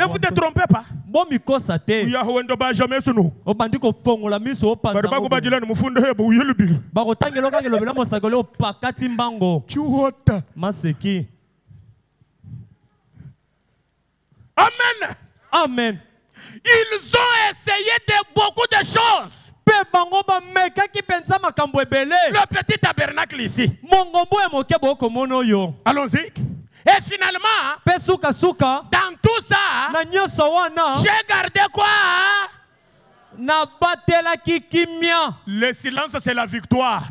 vous détrompez pas. Amen. Amen. Ils ont essayé de beaucoup de choses. Le petit tabernacle ici. Allons-y. Et finalement, dans tout ça, j'ai gardé quoi? Le silence, c'est la victoire.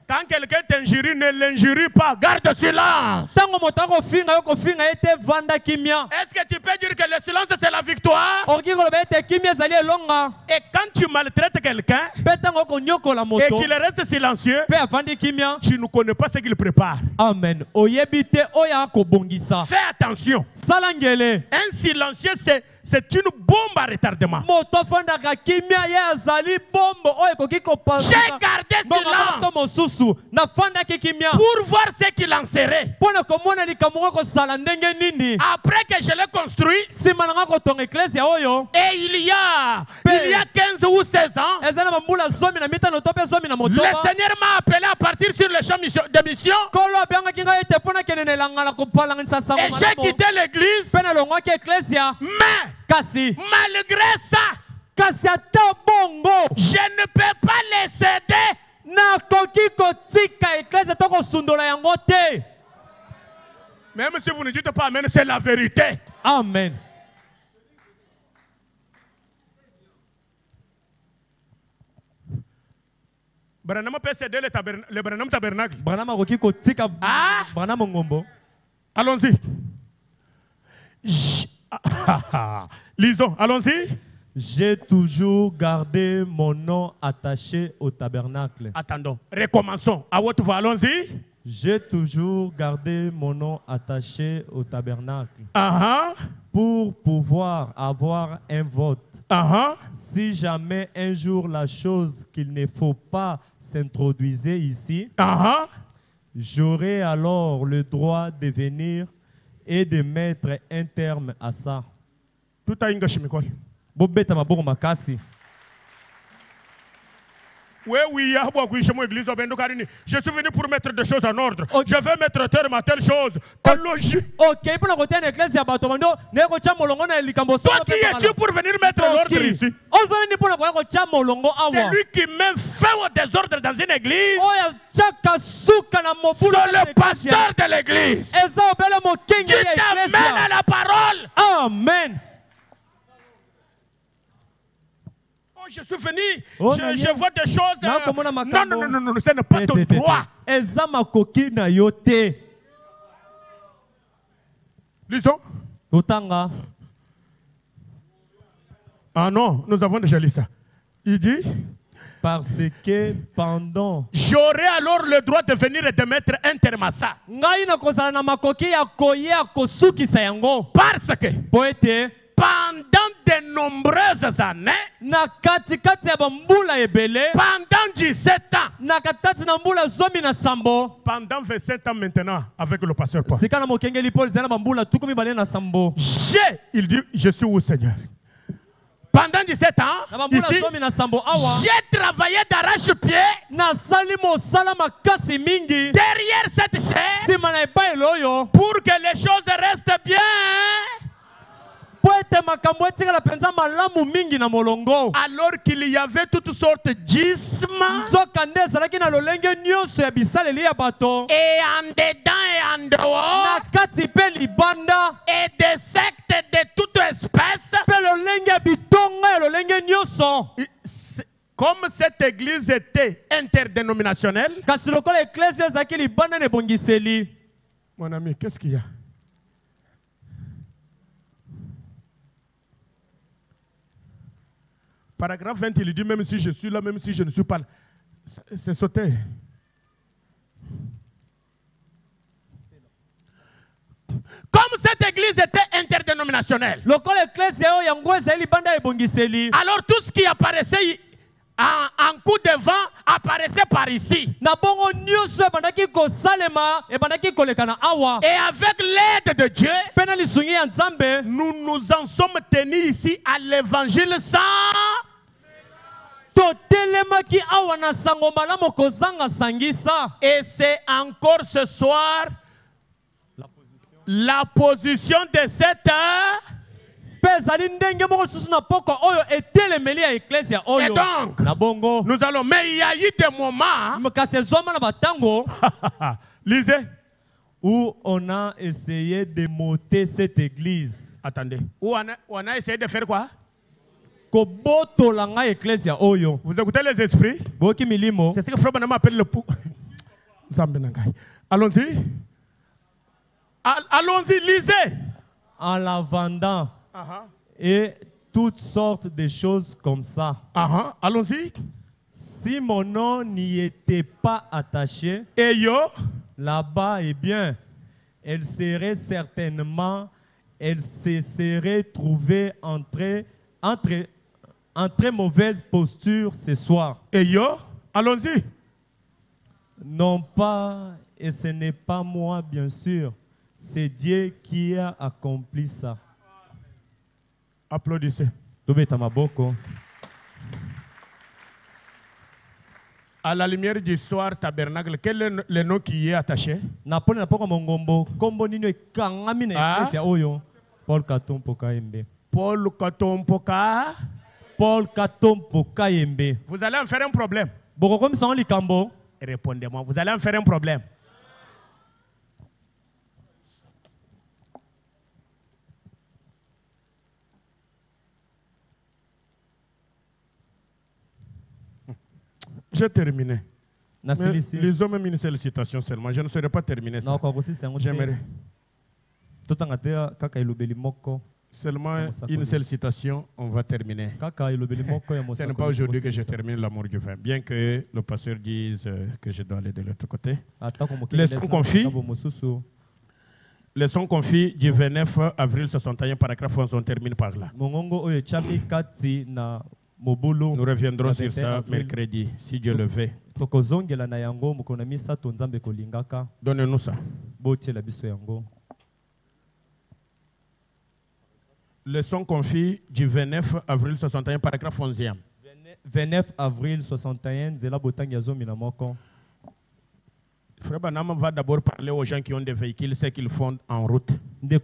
Quand quelqu'un t'injurie, ne l'injurie pas. Garde silence. Est-ce que tu peux dire que le silence, c'est la victoire? Et quand tu maltraites quelqu'un et qu'il reste silencieux, tu ne connais pas ce qu'il prépare. Amen. Fais attention. Un silencieux, c'est une bombe à retardement. J'ai gardé silence pour voir ce qu'il en serait. Après que je l'ai construit, et il y a 15 ou 16 ans, le Seigneur m'a appelé à partir sur le champ de mission. Et j'ai quitté l'église. Mais malgré ça, je ne peux pas les céder. Même si vous ne dites pas amen, c'est la vérité. Amen. Branham peut céder le Branham Tabernacle. Branham akoki kotika Ah! Branham ngombo. Allons-y. Lisons, allons-y. J'ai toujours gardé mon nom attaché au tabernacle. Attendons, recommençons. À haute voix, allons-y. J'ai toujours gardé mon nom attaché au tabernacle pour pouvoir avoir un vote. Si jamais un jour la chose qu'il ne faut pas s'introduisait ici, j'aurai alors le droit de venir et de mettre un terme à ça. Tout a ingashimikol. Bobeta maboko makasi. Oui, je suis venu pour mettre des choses en ordre. Je vais mettre terme à telle chose. Quelle logique. Toi, qui es-tu pour venir mettre l'ordre ici? Celui qui met fin au désordre dans une église, c'est le pasteur de l'église. Tu t'amènes à la parole. Amen. Je suis venu, je vois des choses. Non, ce n'est pas ton droit. Lisons. Ah non, nous avons déjà lu ça. Il dit, parce que pendant... J'aurai alors le droit de venir et de mettre un terme à ça. Parce que pendant de nombreuses années, pendant 17 ans, pendant 27 ans maintenant, avec le pasteur Paul, il dit, je suis où, Seigneur? Pendant 17 ans, ici, j'ai travaillé d'arrache-pied derrière cette chaise pour que les choses restent bien. Alors qu'il y avait toutes sortes d'ismes, et en dedans et en dehors, et des sectes de toute espèce. Comme cette église était interdénominationnelle, mon ami, qu'est-ce qu'il y a? Paragraphe 20, il dit, même si je suis là, même si je ne suis pas là. C'est sauté. Comme cette église était interdénominationnelle, alors tout ce qui apparaissait en coup de vent apparaissait par ici. Et avec l'aide de Dieu, nous nous en sommes tenus ici à l'évangile sans... Et c'est encore ce soir la position de cette... Et donc, nous allons... Mais il y a eu des moments... Lisez. Où on a essayé de monter cette église. Attendez. Où on a essayé de faire quoi? Vous écoutez les esprits? C'est ce que Frère Branham appelle le pou. Allons-y. Allons-y, lisez. En la vendant. Et toutes sortes de choses comme ça. Allons-y. Si mon nom n'y était pas attaché, là-bas, eh bien, elle se serait trouvée en très mauvaise posture ce soir. Allons-y. Non pas, et ce n'est pas moi, bien sûr. C'est Dieu qui a accompli ça. Applaudissez. À la lumière du soir, tabernacle, quel est le nom qui y est attaché? Paul Katompo Kaembe. Paul Katompo Ka. Paul Katompo Kaembe. Vous allez en faire un problème. Répondez-moi, vous allez en faire un problème. J'ai terminé. Na Mais silisi. lisons même une seule citation seulement. Je ne serai pas terminé ça. Na kwa kosisa yango. J'aimerais Totanga te kaka ilobeli moko. seulement une seule citation, on va terminer. Kaka ilobeli moko ya Ce mosako. n'est pas aujourd'hui que je termine l'amour du vin, bien que le pasteur dise que je dois aller de l'autre côté. Les sons confis du 29 avril 61, paragraphe 11, on termine par là. Nous reviendrons sur ça mercredi, si Dieu le veut. Donnez-nous ça. Le son confit du 29 avril 61, paragraphe 11e. 29 avril 61, Zela Botangi Azomi na moko. Frère Banam va d'abord parler aux gens qui ont des véhicules, ce qu'ils font en route. Frère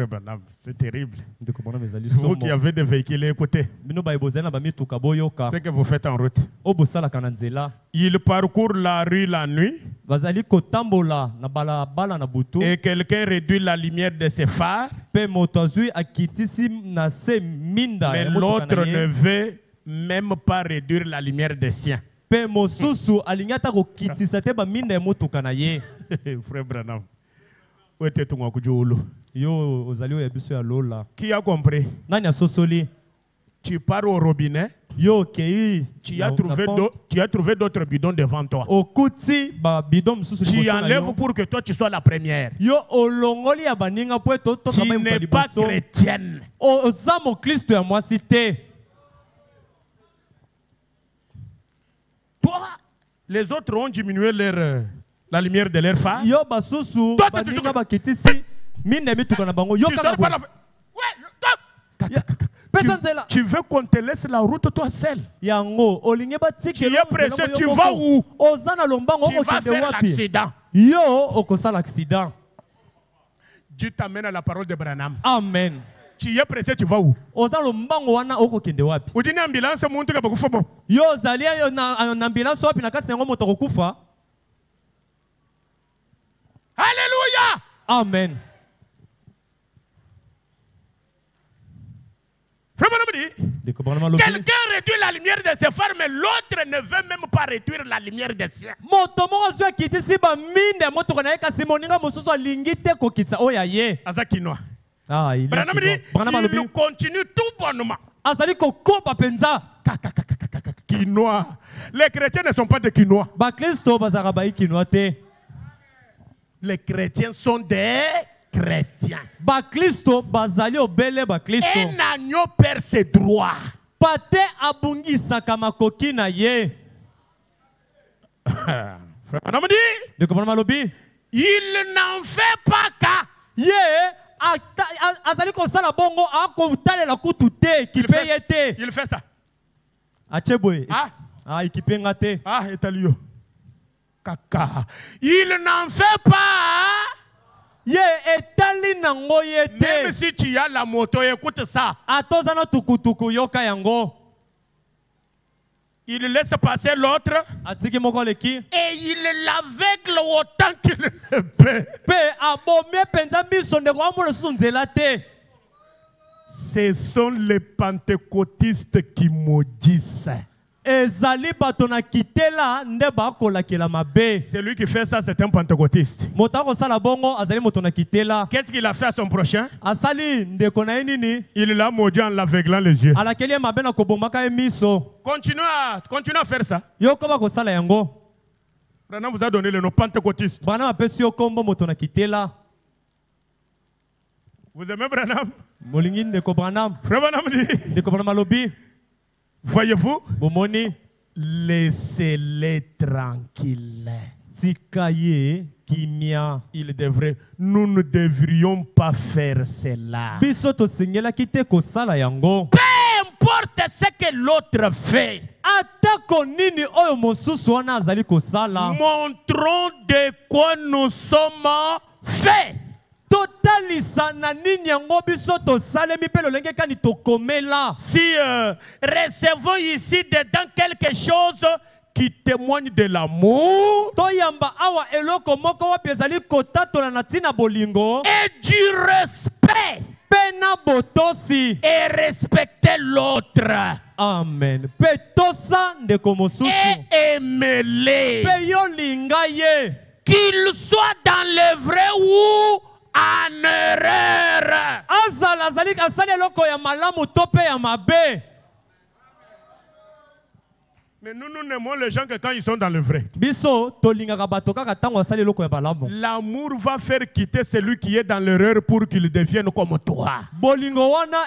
Banam, c'est terrible. Vous qui avez des véhicules, écoutez. Ce que vous faites en route. Il parcourt la rue la nuit. Et quelqu'un réduit la lumière de ses phares. Mais l'autre ne veut même pas réduire la lumière des siens. Frère Branham, où était ton akujolo? Qui a compris? Tu pars au robinet. Tu as trouvé d'autres bidons devant toi. Tu enlèves pour que toi tu sois la première. Tu n'es pas chrétienne. Toi, les autres ont diminué la lumière de leur phare. Toi, c'est toujours comme... Tu sors par la... Tu veux qu'on te laisse la route toi seul. Tu es pressé, tu vas où? Tu vas faire l'accident. Dieu t'amène à la parole de Branham. Amen. Tu es pressé, tu vas où? Udini ambulance muntu kabakufa mo. Alléluia. Amen. Quelqu'un réduit la lumière de ses phares, mais l'autre ne veut même pas réduire la lumière des siens. Azakinoa. Il continue tout bonnement. Quinoa. Les chrétiens ne sont pas des quinoa. Les chrétiens sont des chrétiens. Un agneau perd ses droits. Il n'en fait pas cas. Il fait ça. Il n'en fait pas. Même si tu as la moto, écoute ça. Il laisse passer l'autre et il l'aveugle autant qu'il le peut. Ce sont les pentecôtistes qui maudissent. Celui qui fait ça, c'est un pentecôtiste. Qu'est-ce qu'il a fait à son prochain? Il l'a maudit en l'aveuglant les yeux. Continue à faire ça. Branham vous a donné le nom pentecôtiste. Vous aimez Branham? Frère Branham dit, voyez-vous, laissez-les tranquilles. Nous ne devrions pas faire cela. Peu importe ce que l'autre fait, montrons de quoi nous sommes faits. Si recevons ici dedans quelque chose qui témoigne de l'amour et du respect pena botosi et respecter l'autre amen pe tosa ndeko mosusu et aimer-les, pe yo linga ye qu'il soit dans le vrai ou en erreur. azala azali asali eloko ya malamu to pe ya mabe. Mais nous n'aimons les gens que quand ils sont dans le vrai. Biso tolingaka bato kaka tango asali eloko ya malamu. L'amour va faire quitter celui qui est dans l'erreur pour qu'il devienne comme toi. Bolingo wana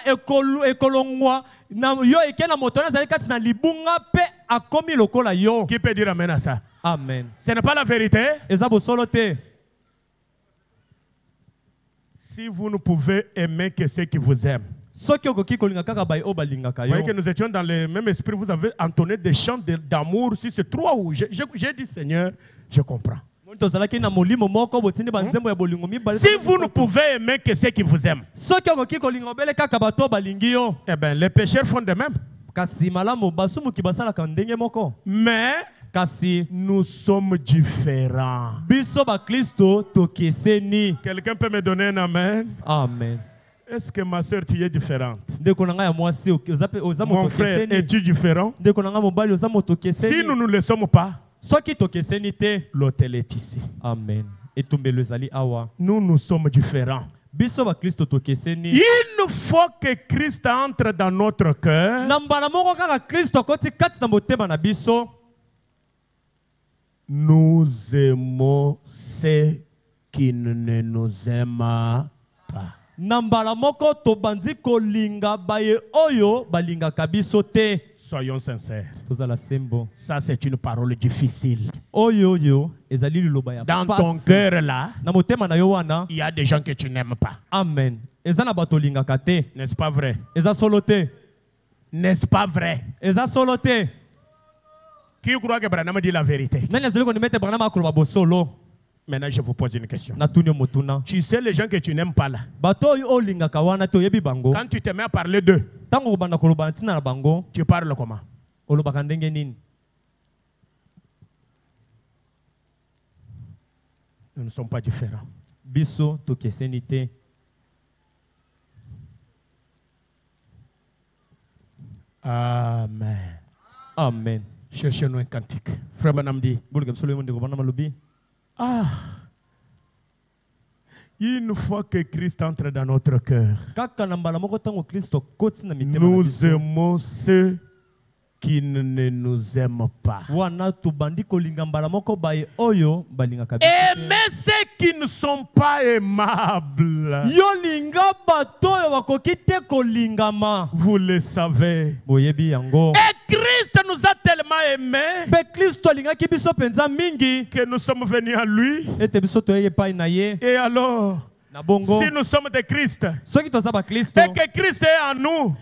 ekolongwa na yo eke na moto azali kati na libunga pe akomi lokola yo. Qui peut dire amen à ça? Amen. Ce n'est pas la vérité. Eza bosolo te. Si vous ne pouvez aimer que ceux qui vous aiment. Vous voyez que nous étions dans le même esprit, vous avez entonné des chants d'amour. Si c'est trois ou j'ai dit Seigneur, je comprends. Si vous ne pouvez aimer que ceux qui vous aiment, eh bien les pécheurs font de même. Mais nous sommes différents. Quelqu'un peut me donner un amen? Amen. Est-ce que ma soeur, tu es différente? Mon frère, es-tu différent? Si nous ne le sommes pas, l'autel est ici. Amen. Nous sommes différents. Une fois que Christ entre dans notre cœur, nous aimons ceux qui ne nous aiment pas. Soyons sincères. Ça, c'est une parole difficile. Dans ton cœur là, il y a des gens que tu n'aimes pas. Amen. N'est-ce pas vrai? N'est-ce pas vrai? Qui croit que Branham dit la vérité? Maintenant, je vous pose une question. Tu sais les gens que tu n'aimes pas là. Quand tu te mets à parler d'eux, tu parles comment? Nous ne sommes pas différents. Amen. Amen. Cherchez-nous un cantique. Frère Branham dit. Une fois que Christ entre dans notre cœur, nous aimons ceux qui ne nous aiment pas. Aimer ceux qui ne sont pas aimables. Vous le savez. Et Christ nous a tellement aimés que nous sommes venus à lui. Et alors, si nous sommes de Christ et que Christ est en nous,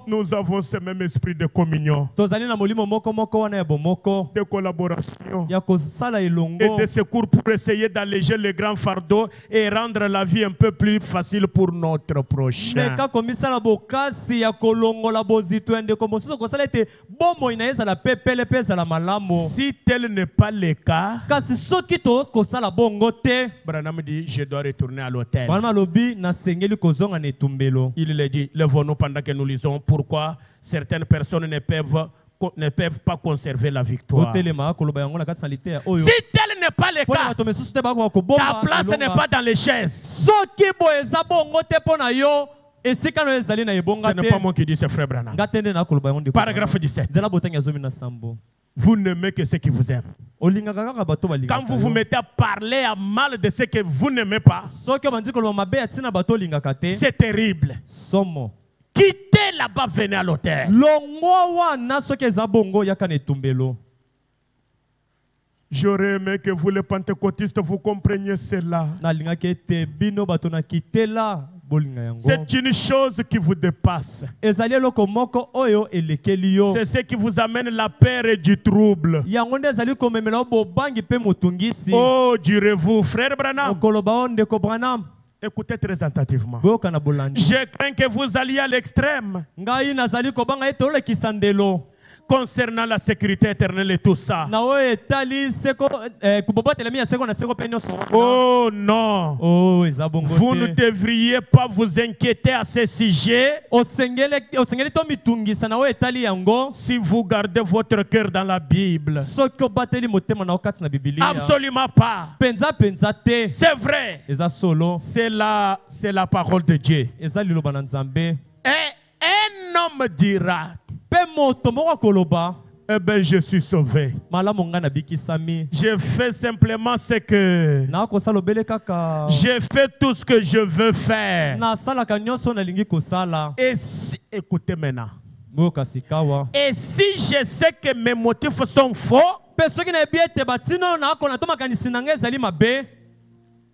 nous avons ce même esprit de communion, de collaboration et de secours pour essayer d'alléger les grands fardeaux et rendre la vie un peu plus facile pour notre prochain. Si tel n'est pas le cas, Branham dit, je dois retourner à l'hôtel. Il a dit, levons-nous pendant que nous lisons pourquoi certaines personnes ne peuvent pas conserver la victoire. Si tel n'est pas le cas, ta place n'est pas dans les chaises. Ce n'est pas moi qui dis, c'est frère Branham. Paragraphe 17. Vous n'aimez que ceux qui vous aiment. Quand vous vous mettez à parler à mal de ceux que vous n'aimez pas, c'est terrible. Quittez là-bas, venez à l'hôtel. J'aurais aimé que vous les pentecôtistes vous compreniez cela. C'est une chose qui vous dépasse. C'est ce qui vous amène la peur et du trouble. Oh, direz-vous, frère Branham. Écoutez très attentivement. Je crains que vous alliez à l'extrême. concernant la sécurité éternelle et tout ça. Na oyo etali seko kubobotelemi ya seko na seko pe nyonso wana. Oh non. Oh eza bongo Vous ne te. devriez pas vous inquiéter à ce sujet Osengeli to mitungisa na oyo etali yango. si vous gardez votre cœur dans la Bible. Soki obateli motema na okati na Biblia. Absolument pas. Penza te. C'est vrai. Eza solo. C'est la parole de Dieu. Eza liloba na Nzambe. Et un homme dira, Pe moto moko koloba. eh bien, je suis sauvé. Malamu nga na bikisami. Je fais simplement ce que... Na kosala obele kaka. Je fais tout ce que je veux faire. Na salaka nyonso na lingi kosala. Et si, écoutez maintenant. Moka sikawa. Et si je sais que mes motifs sont faux, Pe soki na ebi ete batino na akona to makanisi na nga ezali mabe.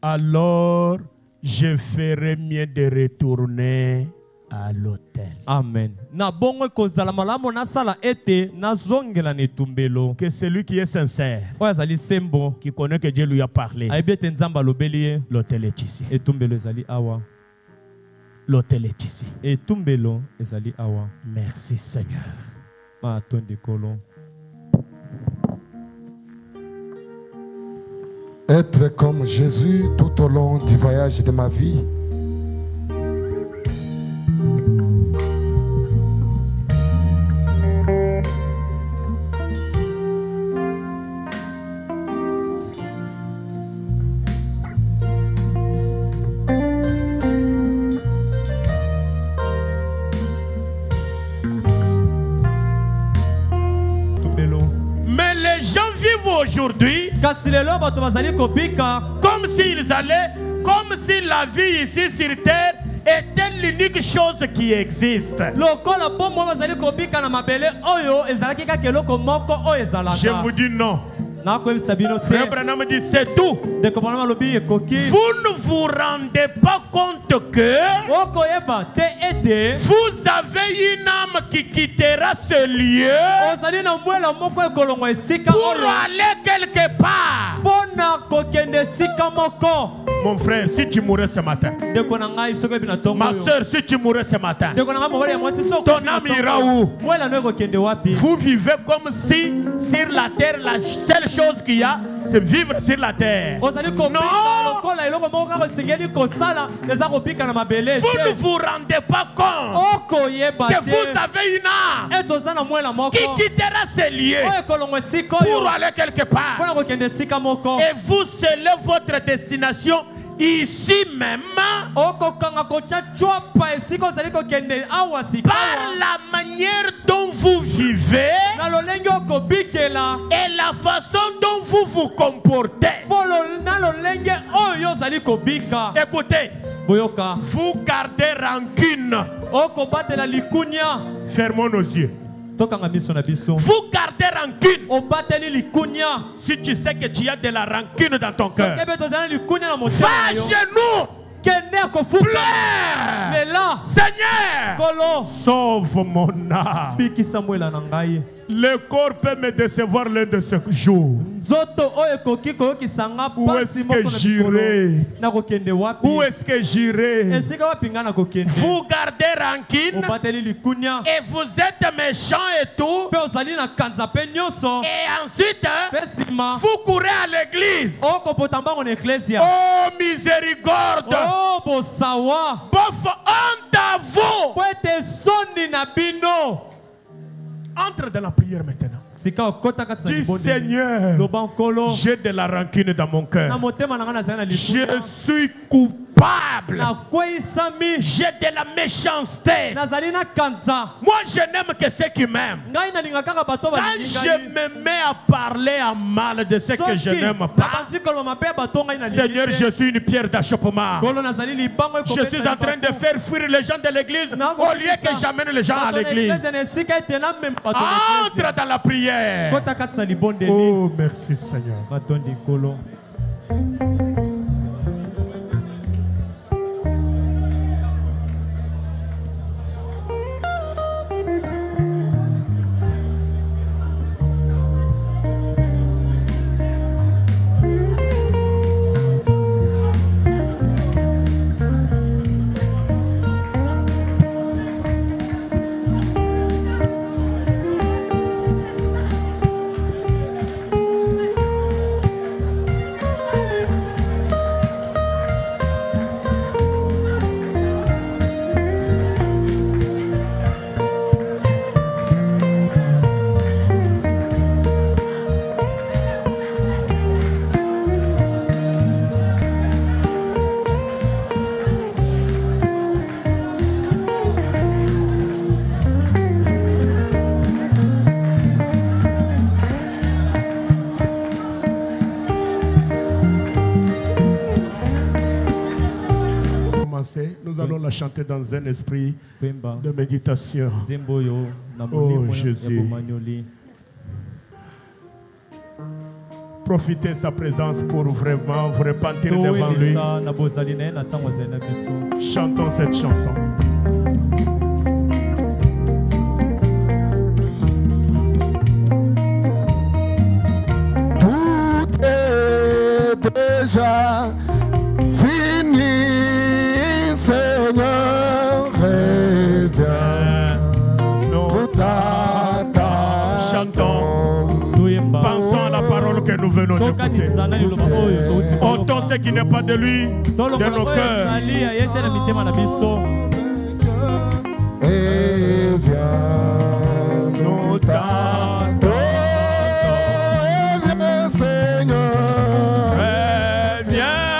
alors je ferai mieux de retourner à l'hôtel. Amen. Na bongo kozala malamu na sala ete na zongela na etumbelo. Que celui qui est sincère, Oyo azali sembo. qui connaît que Dieu lui a parlé, Ayebi ete Nzambe alobeli ye. l'hôtel est ici. Etumbelo ezali awa. L'hôtel est ici. Etumbelo ezali awa. Merci Seigneur. Matondi kolo. Être comme Jésus tout au long du voyage de ma vie. Mais les gens vivent aujourd'hui Kasi lelo bato bazali kobika. comme s'ils allaient, comme si la vie ici sur terre était l'unique chose qui existe. Lokola bombo bazali kobika na mabele oyo ezalaki kaka eloko moko oyo ezalaka. Je vous dis non. Na koyebisa bino Frère te. Branham dit c'est tout. Ndeko mwana lobi ekoki. Vous ne vous rendez pas compte que Okoyeba te ete. vous avez une âme qui quittera ce lieu Ozali na mwela moko ekolongo esika pour oyo. aller quelque part. Pona kokende esika moko. Mon frère, si tu mourais ce matin, Ndeko na ngai soki ebi na tongo ma oyo. soeur, si tu mourais ce matin, Ndeko na ngai mobali ya mwasi soki ton ebi na âme tongo ira oyo. où? Mwela no ekokende wapi? Vous vivez comme si sur la terre, la seule chose qu'il y a, c'est vivre sur la terre. Ozali kobika Non! lokola eloko moko kaka osengeli kosala eza kobika na mabele Vous ne te. vous rendez pas compte Okoyeba que vous te. avez une âme Ete oza na mwela moko. qui quittera ce lieu Oyo ekolongo esika pour oyo. aller quelque part. Mpona kokende esika moko. Et vous scellez votre destination ici même Okokanga kotya chwapa esika ozali kokende awa sika par awa. la manière dont vous vivez Na lolenge okobikela. et la façon dont vous vous comportez. Na lolenge oyo ozali kobika. Écoutez, Boyoka. vous gardez rancune. Okobatela likunya. Fermons nos yeux. Tokanga miso na biso. Vous gardez rancune. Obateli likunya. Si tu sais que tu as de la rancune dans ton cœur, Sokebe tozali likunya na va motema na yo. chez nous. Kende akofuka. Pleure. Lela. Seigneur, Kolo. sauve mon âme. Bikisa mwela na ngai. Le corps peut me décevoir l'un de ces jours. Nzoto oyo ekoki koyokisa nga Où est-ce pasi que moko na mikolo. j'irai? Nakokende wapi? Où est-ce que j'irai? Esika wapi nga nakokende? Vous gardez rancune Obateli likunya. et vous êtes méchant et tout. Pe ozali na kanza pe nyonso. Et ensuite, Pe nsima. vous courez à l'église. Okopota mbango na eklesia. Oh miséricorde! Oh bosawa. Bof, honte à vous! Po ete soni na bino. Entre dans la prière maintenant. Sika okota kati na Dis libonde. Seigneur, Loba nkolo. j'ai de la rancune dans mon Na cœur. motema na nga nazali na Je likunya. suis coupable. Nakweyisami. J'ai de la méchanceté. Nazali na kanza. Moi, je n'aime que ceux qui m'aiment. Ngai nalinga kaka bato Quand balingi je ngai. me mets à parler en mal de ceux que je n'aime pas, Nabandi koloba mpe bato ngai nalingi Seigneur, te. je suis une pierre d'achoppement. Kolo nazali libango Je ekobeta suis en train de libaku. faire fuir les gens de l'église Nako au lieu que kobisa. j'amène les gens à Bato na l'église. eglise na esika ete namema bato na eglise. Entre dans la prière. Kota kati na libondeli. Oh, merci Seigneur. Batondi kolo. commencer. Nous allons la chanter dans un esprit Pemba. de méditation. Zemboyo. Na Oh, molimo ya Jésus. bomanyoli. Profitez de sa présence pour vraiment vous repentir devant lui. Toelisa na bozali na ye na ntango azali na biso. Chantons cette chanson. Tout est déjà fini, Seigneur, reviens. Nous chantons. Toyemba. Pensons à la parole que nous venons d'écouter. Tokanisa na liloba oyo touti koloba. Ôtons ce qui n'est pas de lui de nos cœurs. ezali ya ye te na mitema na biso. et viens, nous t'attendons, Seigneur. Reviens,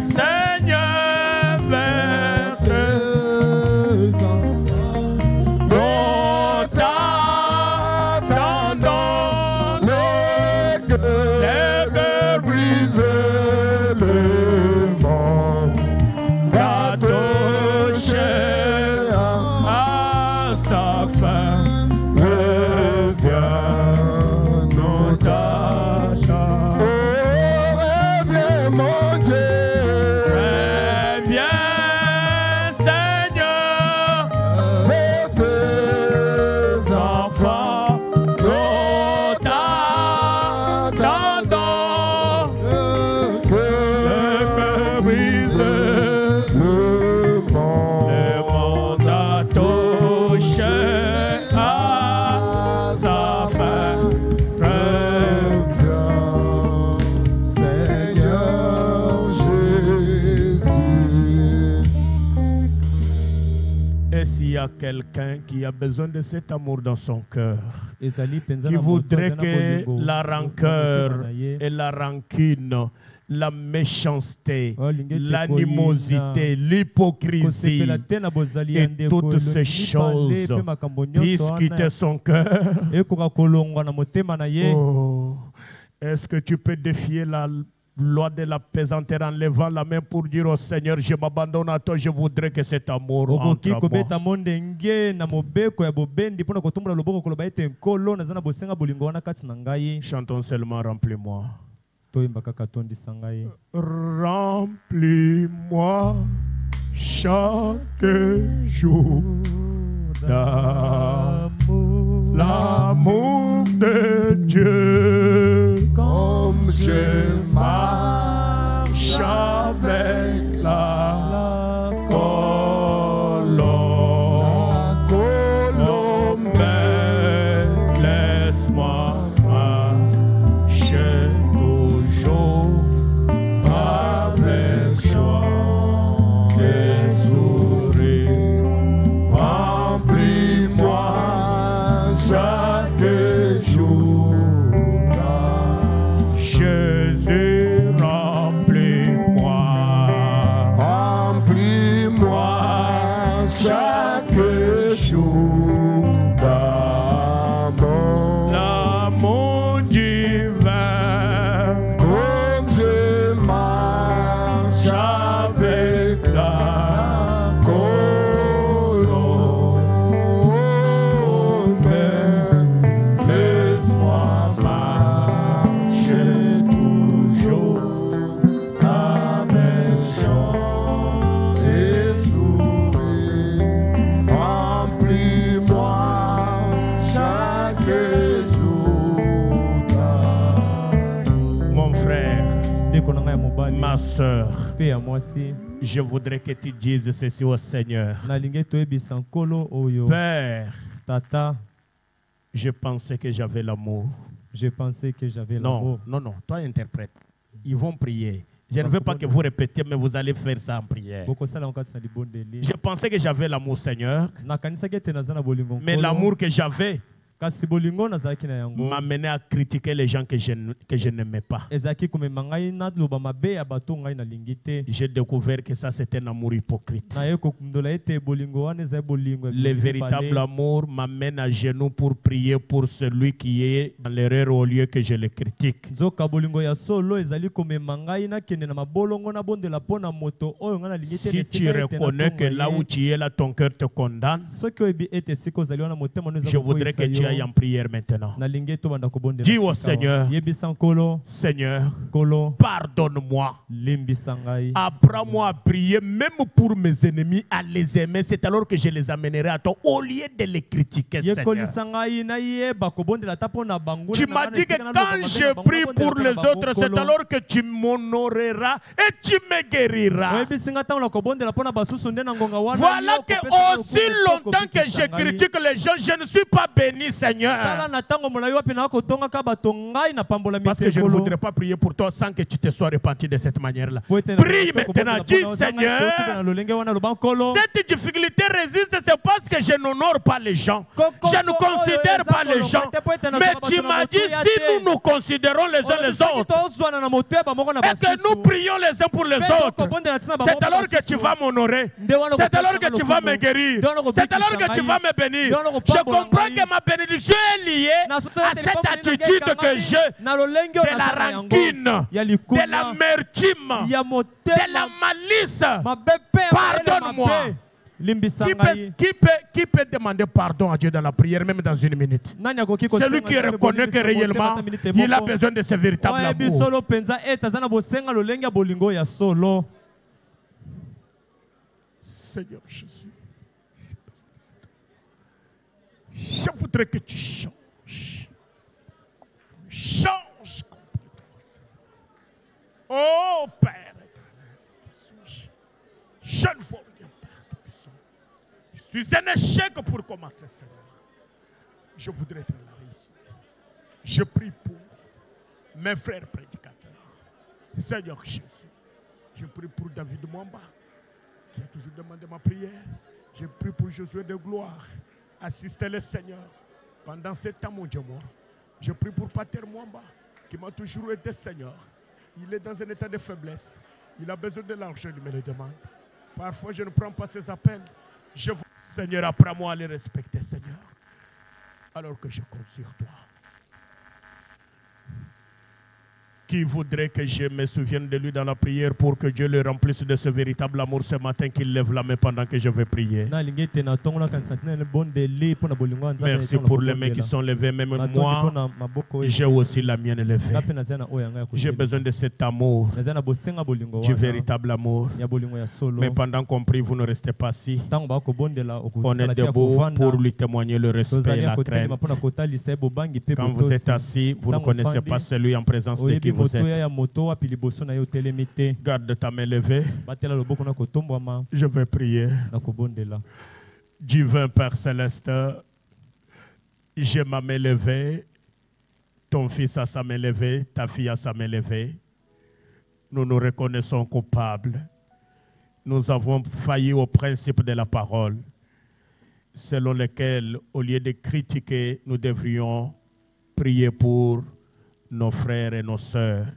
Seigneur, vers tes enfants. Nous t'attendons, Les cœurs brisés, le monde à toucher à sa fin. Reviens, nous t'attendons. Oh, reviens, mon Dieu. Reviens, Seigneur, Vers tes enfants, nous t'attendons. Le cœur brisé, le monde. le monde a touché à sa fin. Reviens, Seigneur Jésus. Et s'il y a quelqu'un qui a besoin de cet amour dans son cœur, Ezali penza qui na moto voudrait aza na que bolingo. la rancœur Na ye. et la rancune, la méchanceté, Olingi ete l'animosité, l'hypocrisie kosepela te na bozali ya et ndeko, toutes ces mibale choses mpe makambo nyonso puissent wana quitter son cœur. ekoka kolongwa na motema na ye. Oh, est-ce que tu peux défier la loi de la pesanteur en levant la main pour dire au Seigneur, je m'abandonne à toi, je voudrais que cet amour entre okoki en moi. kobeta mondenge na mobeko ya bobendi mpona kotombola loboko koloba ete nkolo naza na bosenga bolingo wana kati na ngai. Chantons seulement, remplis-moi. Toyemba kaka tondisa ngai. Remplis-moi chaque jour D'amour. l'amour de Dieu. Comme Je je marche avec la colombe. la colombe. Laisse-moi marcher toujours avec joie et sourire. Remplis-moi chaque jour. Jésus, remplis-moi. Remplis-moi chaque jour d'amour. L'amour divin. Comme je marche avec la colombe, Laisse-moi marcher toujours avec joie et sourire. Remplis-moi chaque jour d'amour. Mon frère, ndeko na ngai ya mobali ma soeur, mpe ya mwasi je voudrais que tu dises ceci au Seigneur. nalingi toyebisa nkolo oyo. Père, Tata, je pensais que j'avais l'amour. je pensais que j'avais Non, l'amour. non, non, toi interprète. Ils vont prier. Je ne veux pas que vous répétiez, mais vous allez faire ça en prière. bokosala yango kati na libondeli. Je pensais que j'avais l'amour, Seigneur, nakanisaki ete naza na bolingo mais nkolo. l'amour que j'avais, kasi bolingo nazalaki na yango m'a mené à critiquer les gens que je n'aimais pas. ezalaki komema ngai naloba mabe ya bato ngai nalingi te. J'ai découvert que ça c'était un amour hypocrite. naye kokundola ete bolingo wana ezali bolingo Le véritable amour m'amène à genoux pour prier pour celui qui est dans l'erreur au lieu que je le critique. nzoka bolingo ya solo ezali komema ngai nakende na mabolongo nabondela mpo na moto oyo ngai nalingi te. Si tu reconnais que là où tu es là, ton cœur te condamne, soki oyebi ete sika ozali wana motema no je voudrais que tu ailles en prière maintenant. nalingi tobanda kobondela. Dis au Seigneur, yebisa nkolo, Seigneur, nkolo pardonne-moi. limbisa ngai. Apprends-moi à prier même pour mes ennemis, à les aimer. C'est alors que je les amènerai à toi au lieu de les critiquer, Seigneur. yekolisa ngai nayeba kobondela ta mpo na bango. Tu m'as dit que quand je prie pour les autres, c'est alors que tu m'honoreras et tu me guériras. oyebisi ngai ntango na kobondela mpo na basusu nde na ngonga wana. Voilà que aussi longtemps que je critique les gens, je ne suis pas béni, Seigneur. tala na ntango molai wapi na kotongaka bato ngai na pambola Parce que je ne voudrais pas prier pour toi sans que tu te sois repenti de cette manière-là. Prie maintenant, dis Seigneur, cette difficulté résiste, c'est parce que je n'honore pas les gens. Je ne considère pas les gens. Mais tu m'as dit, si nous nous considérons les uns les autres, et que nous prions les uns pour les autres, c'est alors que tu vas m'honorer. C'est alors que tu vas me guérir. C'est alors que tu vas me bénir. Je comprends que ma bénédiction est liée à cette attitude que j'ai de la rancune, de l'amertume, de la malice. Pardonne-moi. Qui peut demander pardon à Dieu dans la prière, même dans une minute? Celui qui reconnaît que réellement il a besoin de ce véritable amour. Seigneur Jésus, je voudrais que tu changes. Change complètement. Oh Père éternel, je ne vois rien, Père Tout-Puissant. Je suis un échec pour commencer, Seigneur. Je voudrais être la réussite. Je prie pour mes frères prédicateurs. Seigneur Jésus, je prie pour David Mwamba, qui a toujours demandé ma prière. Je prie pour Josué de gloire. Assistez le Seigneur pendant ce temps, mon Dieu mort. Je prie pour Pater Mwamba, qui m'a toujours aidé, Seigneur. Il est dans un état de faiblesse. Il a besoin de l'argent, il me le demande. Parfois, je ne prends pas ses appels. Seigneur, apprends-moi à les respecter, Seigneur. Alors que je compte sur toi. Qui voudrait que je me souvienne de lui dans la prière pour que Dieu le remplisse de ce véritable amour ce matin, qu'il lève la main pendant que je vais prier. Merci pour les mains qui sont levées, même moi, j'ai aussi la mienne levée. J'ai besoin de cet amour, du véritable amour. Mais pendant qu'on prie, vous ne restez pas assis. On est debout pour lui témoigner le respect et la crainte. Quand vous êtes assis, vous ne connaissez pas celui en présence de qui vous êtes. Garde ta main levée. Je vais prier. Divin Père Céleste, j'ai ma main levée, ton fils a sa main levée, ta fille a sa main levée. Nous nous reconnaissons coupables. Nous avons failli au principe de la parole, selon lequel, au lieu de critiquer, nous devrions prier pour nos frères et nos sœurs.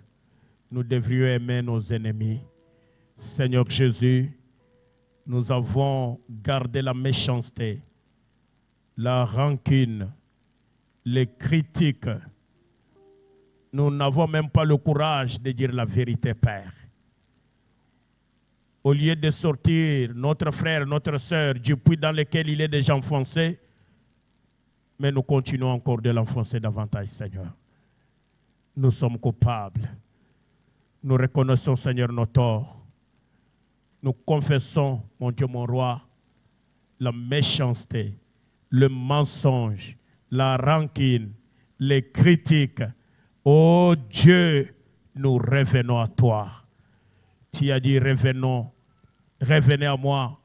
Nous devrions aimer nos ennemis. Seigneur Jésus, nous avons gardé la méchanceté, la rancune, les critiques. Nous n'avons même pas le courage de dire la vérité, Père. Au lieu de sortir notre frère, notre sœur du puits dans lequel il est déjà enfoncé, mais nous continuons encore de l'enfoncer davantage, Seigneur. Nous sommes coupables. Nous reconnaissons, Seigneur, nos torts. Nous confessons, mon Dieu, mon roi, la méchanceté, le mensonge, la rancune, les critiques. Oh Dieu, nous revenons à toi. Tu as dit, revenons, revenez à moi.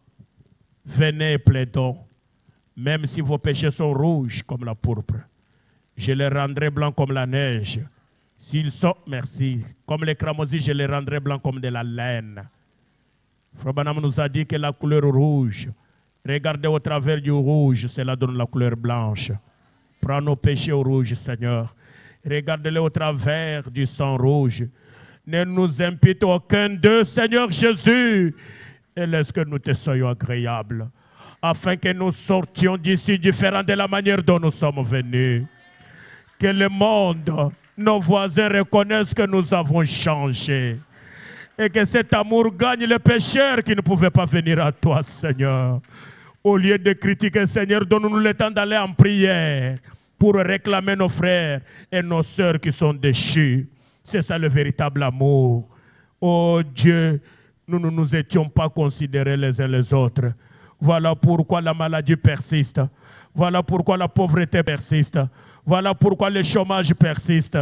Venez, plaidons. Même si vos péchés sont rouges comme la pourpre, je les rendrai blancs comme la neige. S'ils sont, merci, comme les cramoisis, je les rendrai blancs comme de la laine. Frère Branham nous a dit que la couleur rouge, regardez au travers du rouge, cela donne la couleur blanche. Prends nos péchés au rouge, Seigneur. Regarde-les au travers du sang rouge. Ne nous impute aucun d'eux, Seigneur Jésus. Et laisse que nous te soyons agréables, afin que nous sortions d'ici différents de la manière dont nous sommes venus. Que le monde, nos voisins reconnaissent que nous avons changé. Et que cet amour gagne les pécheurs qui ne pouvaient pas venir à toi, Seigneur. Au lieu de critiquer, Seigneur, donne-nous le temps d'aller en prière pour réclamer nos frères et nos sœurs qui sont déchus. C'est ça le véritable amour. Oh Dieu, nous ne nous étions pas considérés les uns les autres. Voilà pourquoi la maladie persiste. Voilà pourquoi la pauvreté persiste. Voilà pourquoi le chômage persiste.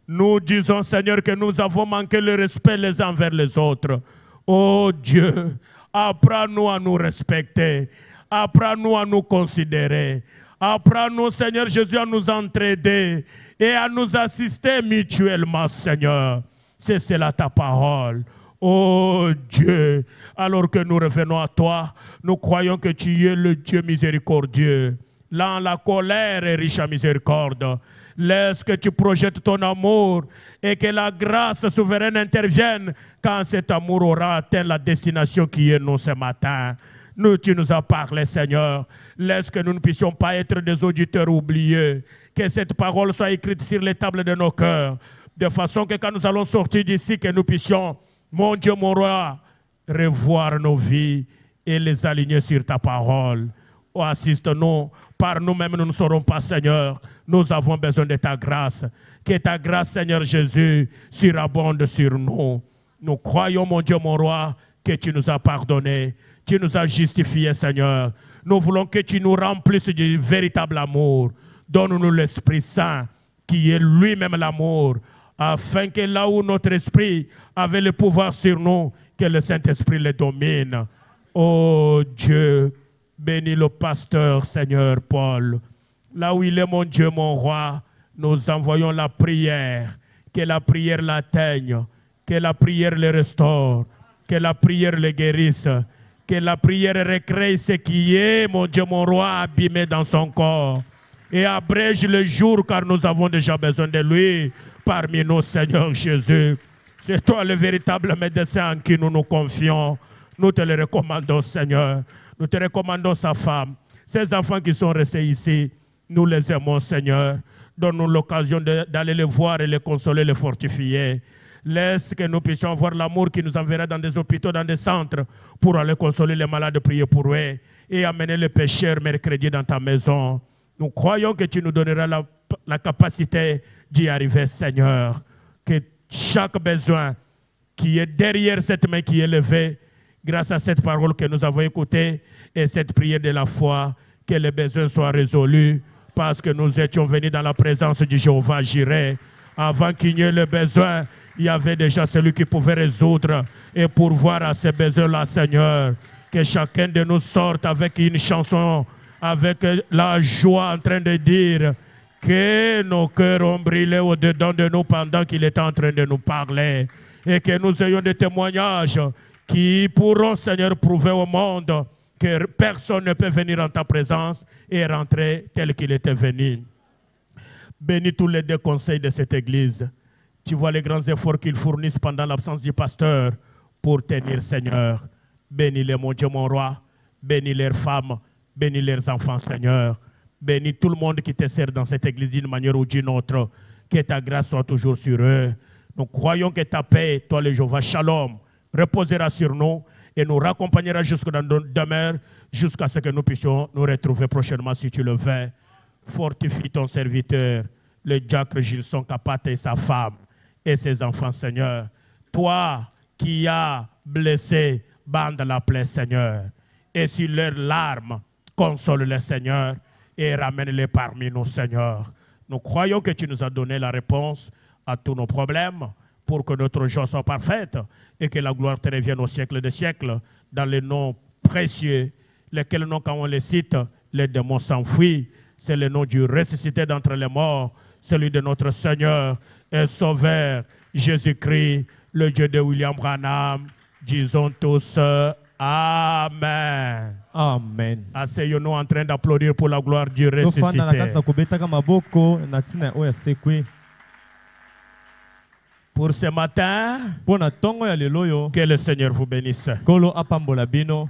Nous disons, Seigneur, que nous avons manqué le respect les uns envers les autres. Oh Dieu, apprends-nous à nous respecter. Apprends-nous à nous considérer. Apprends-nous, Seigneur Jésus, à nous entraider et à nous assister mutuellement, Seigneur. C'est cela ta parole. Oh Dieu, alors que nous revenons à toi, nous croyons que tu es le Dieu miséricordieux. Lent la colère est riche en miséricorde. Laisse que tu projettes ton amour et que la grâce souveraine intervienne quand cet amour aura atteint la destination qui est nous ce matin. Tu nous as parlé, Seigneur. Laisse que nous ne puissions pas être des auditeurs oubliés. Que cette parole soit écrite sur les tables de nos cœurs. De façon que quand nous allons sortir d'ici, que nous puissions, mon Dieu, mon roi, revoir nos vies et les aligner sur ta parole. Oh, assiste-nous. Par nous-mêmes, nous ne serons pas, Seigneur. Nous avons besoin de ta grâce. Que ta grâce, Seigneur Jésus, surabonde sur nous. Nous croyons, mon Dieu, mon roi, que tu nous as pardonné. Tu nous as justifiés, Seigneur. Nous voulons que tu nous remplisses du véritable amour. Donne-nous l'Esprit Saint, qui est lui-même l'amour, afin que là où notre esprit avait le pouvoir sur nous, que le Saint-Esprit le domine. Oh Dieu, bénis le pasteur, Seigneur Paul. Là où il est, mon Dieu, mon roi, nous envoyons la prière. Que la prière l'atteigne, que la prière le restaure, que la prière le guérisse. Que la prière recrée ce qui est, mon Dieu, mon roi, abîmé dans son corps. Et abrège le jour, car nous avons déjà besoin de lui parmi nous, Seigneur Jésus. C'est toi le véritable médecin en qui nous nous confions. Nous te le recommandons, Seigneur. Nous te recommandons sa femme. Ces enfants qui sont restés ici, nous les aimons, Seigneur. Donne-nous l'occasion d'aller les voir et les consoler, les fortifier. Laisse que nous puissions voir l'amour qui nous enverra dans des hôpitaux, dans des centres, pour aller consoler les malades, prier pour eux et amener les pécheurs mercredi dans ta maison. Nous croyons que tu nous donneras la capacité d'y arriver, Seigneur. Que chaque besoin qui est derrière cette main qui est levée, grâce à cette parole que nous avons écoutée et cette prière de la foi, que les besoins soient résolus parce que nous étions venus dans la présence de Jéhovah Jireh. Avant qu'il n'y ait le besoin, il y avait déjà celui qui pouvait résoudre et pourvoir à ces besoins-là, Seigneur. Que chacun de nous sorte avec une chanson, avec la joie en train de dire que nos cœurs ont brillé au-dedans de nous pendant qu'il était en train de nous parler. Et que nous ayons des témoignages qui pourront, Seigneur, prouver au monde que personne ne peut venir en ta présence et rentrer tel qu'il était venu. Bénis tous les deux conseils de cette église. Tu vois les grands efforts qu'ils fournissent pendant l'absence du pasteur pour tenir, Seigneur. Bénis-les, mon Dieu, mon roi. Bénis leurs femmes. Bénis leurs enfants, Seigneur. Bénis tout le monde qui te sert dans cette église d'une manière ou d'une autre. Que ta grâce soit toujours sur eux. Nous croyons que ta paix, toi le Jéhovah Shalom, reposera sur nous et nous raccompagnera jusque dans notre demeure, jusqu'à ce que nous puissions nous retrouver prochainement si tu le veux. Fortifie ton serviteur, le diacre Gilson Kapata et sa femme et ses enfants, Seigneur. Toi qui as blessé, bande la plaie, Seigneur. Et sur leurs larmes, console-les, Seigneur, et ramène-les parmi nous, Seigneur. Nous croyons que tu nous as donné la réponse à tous nos problèmes pour que notre joie soit parfaite et que la gloire te revienne au siècle des siècles dans les noms précieux, lesquels noms, quand on les cite, les démons s'enfuient. C'est le nom du ressuscité d'entre les morts, celui de notre Seigneur et Sauveur, Jésus-Christ, le Dieu de William Branham. Disons tous Amen. Amen. Asseyons-nous en train d'applaudir pour la gloire du Tofanda na kasi na ressuscité. kobetaka maboko na ntina oyo asekwe. Pour ce matin, Mpo na ntongo ya lelo oyo, que le Seigneur vous bénisse. Nkolo apambola bino.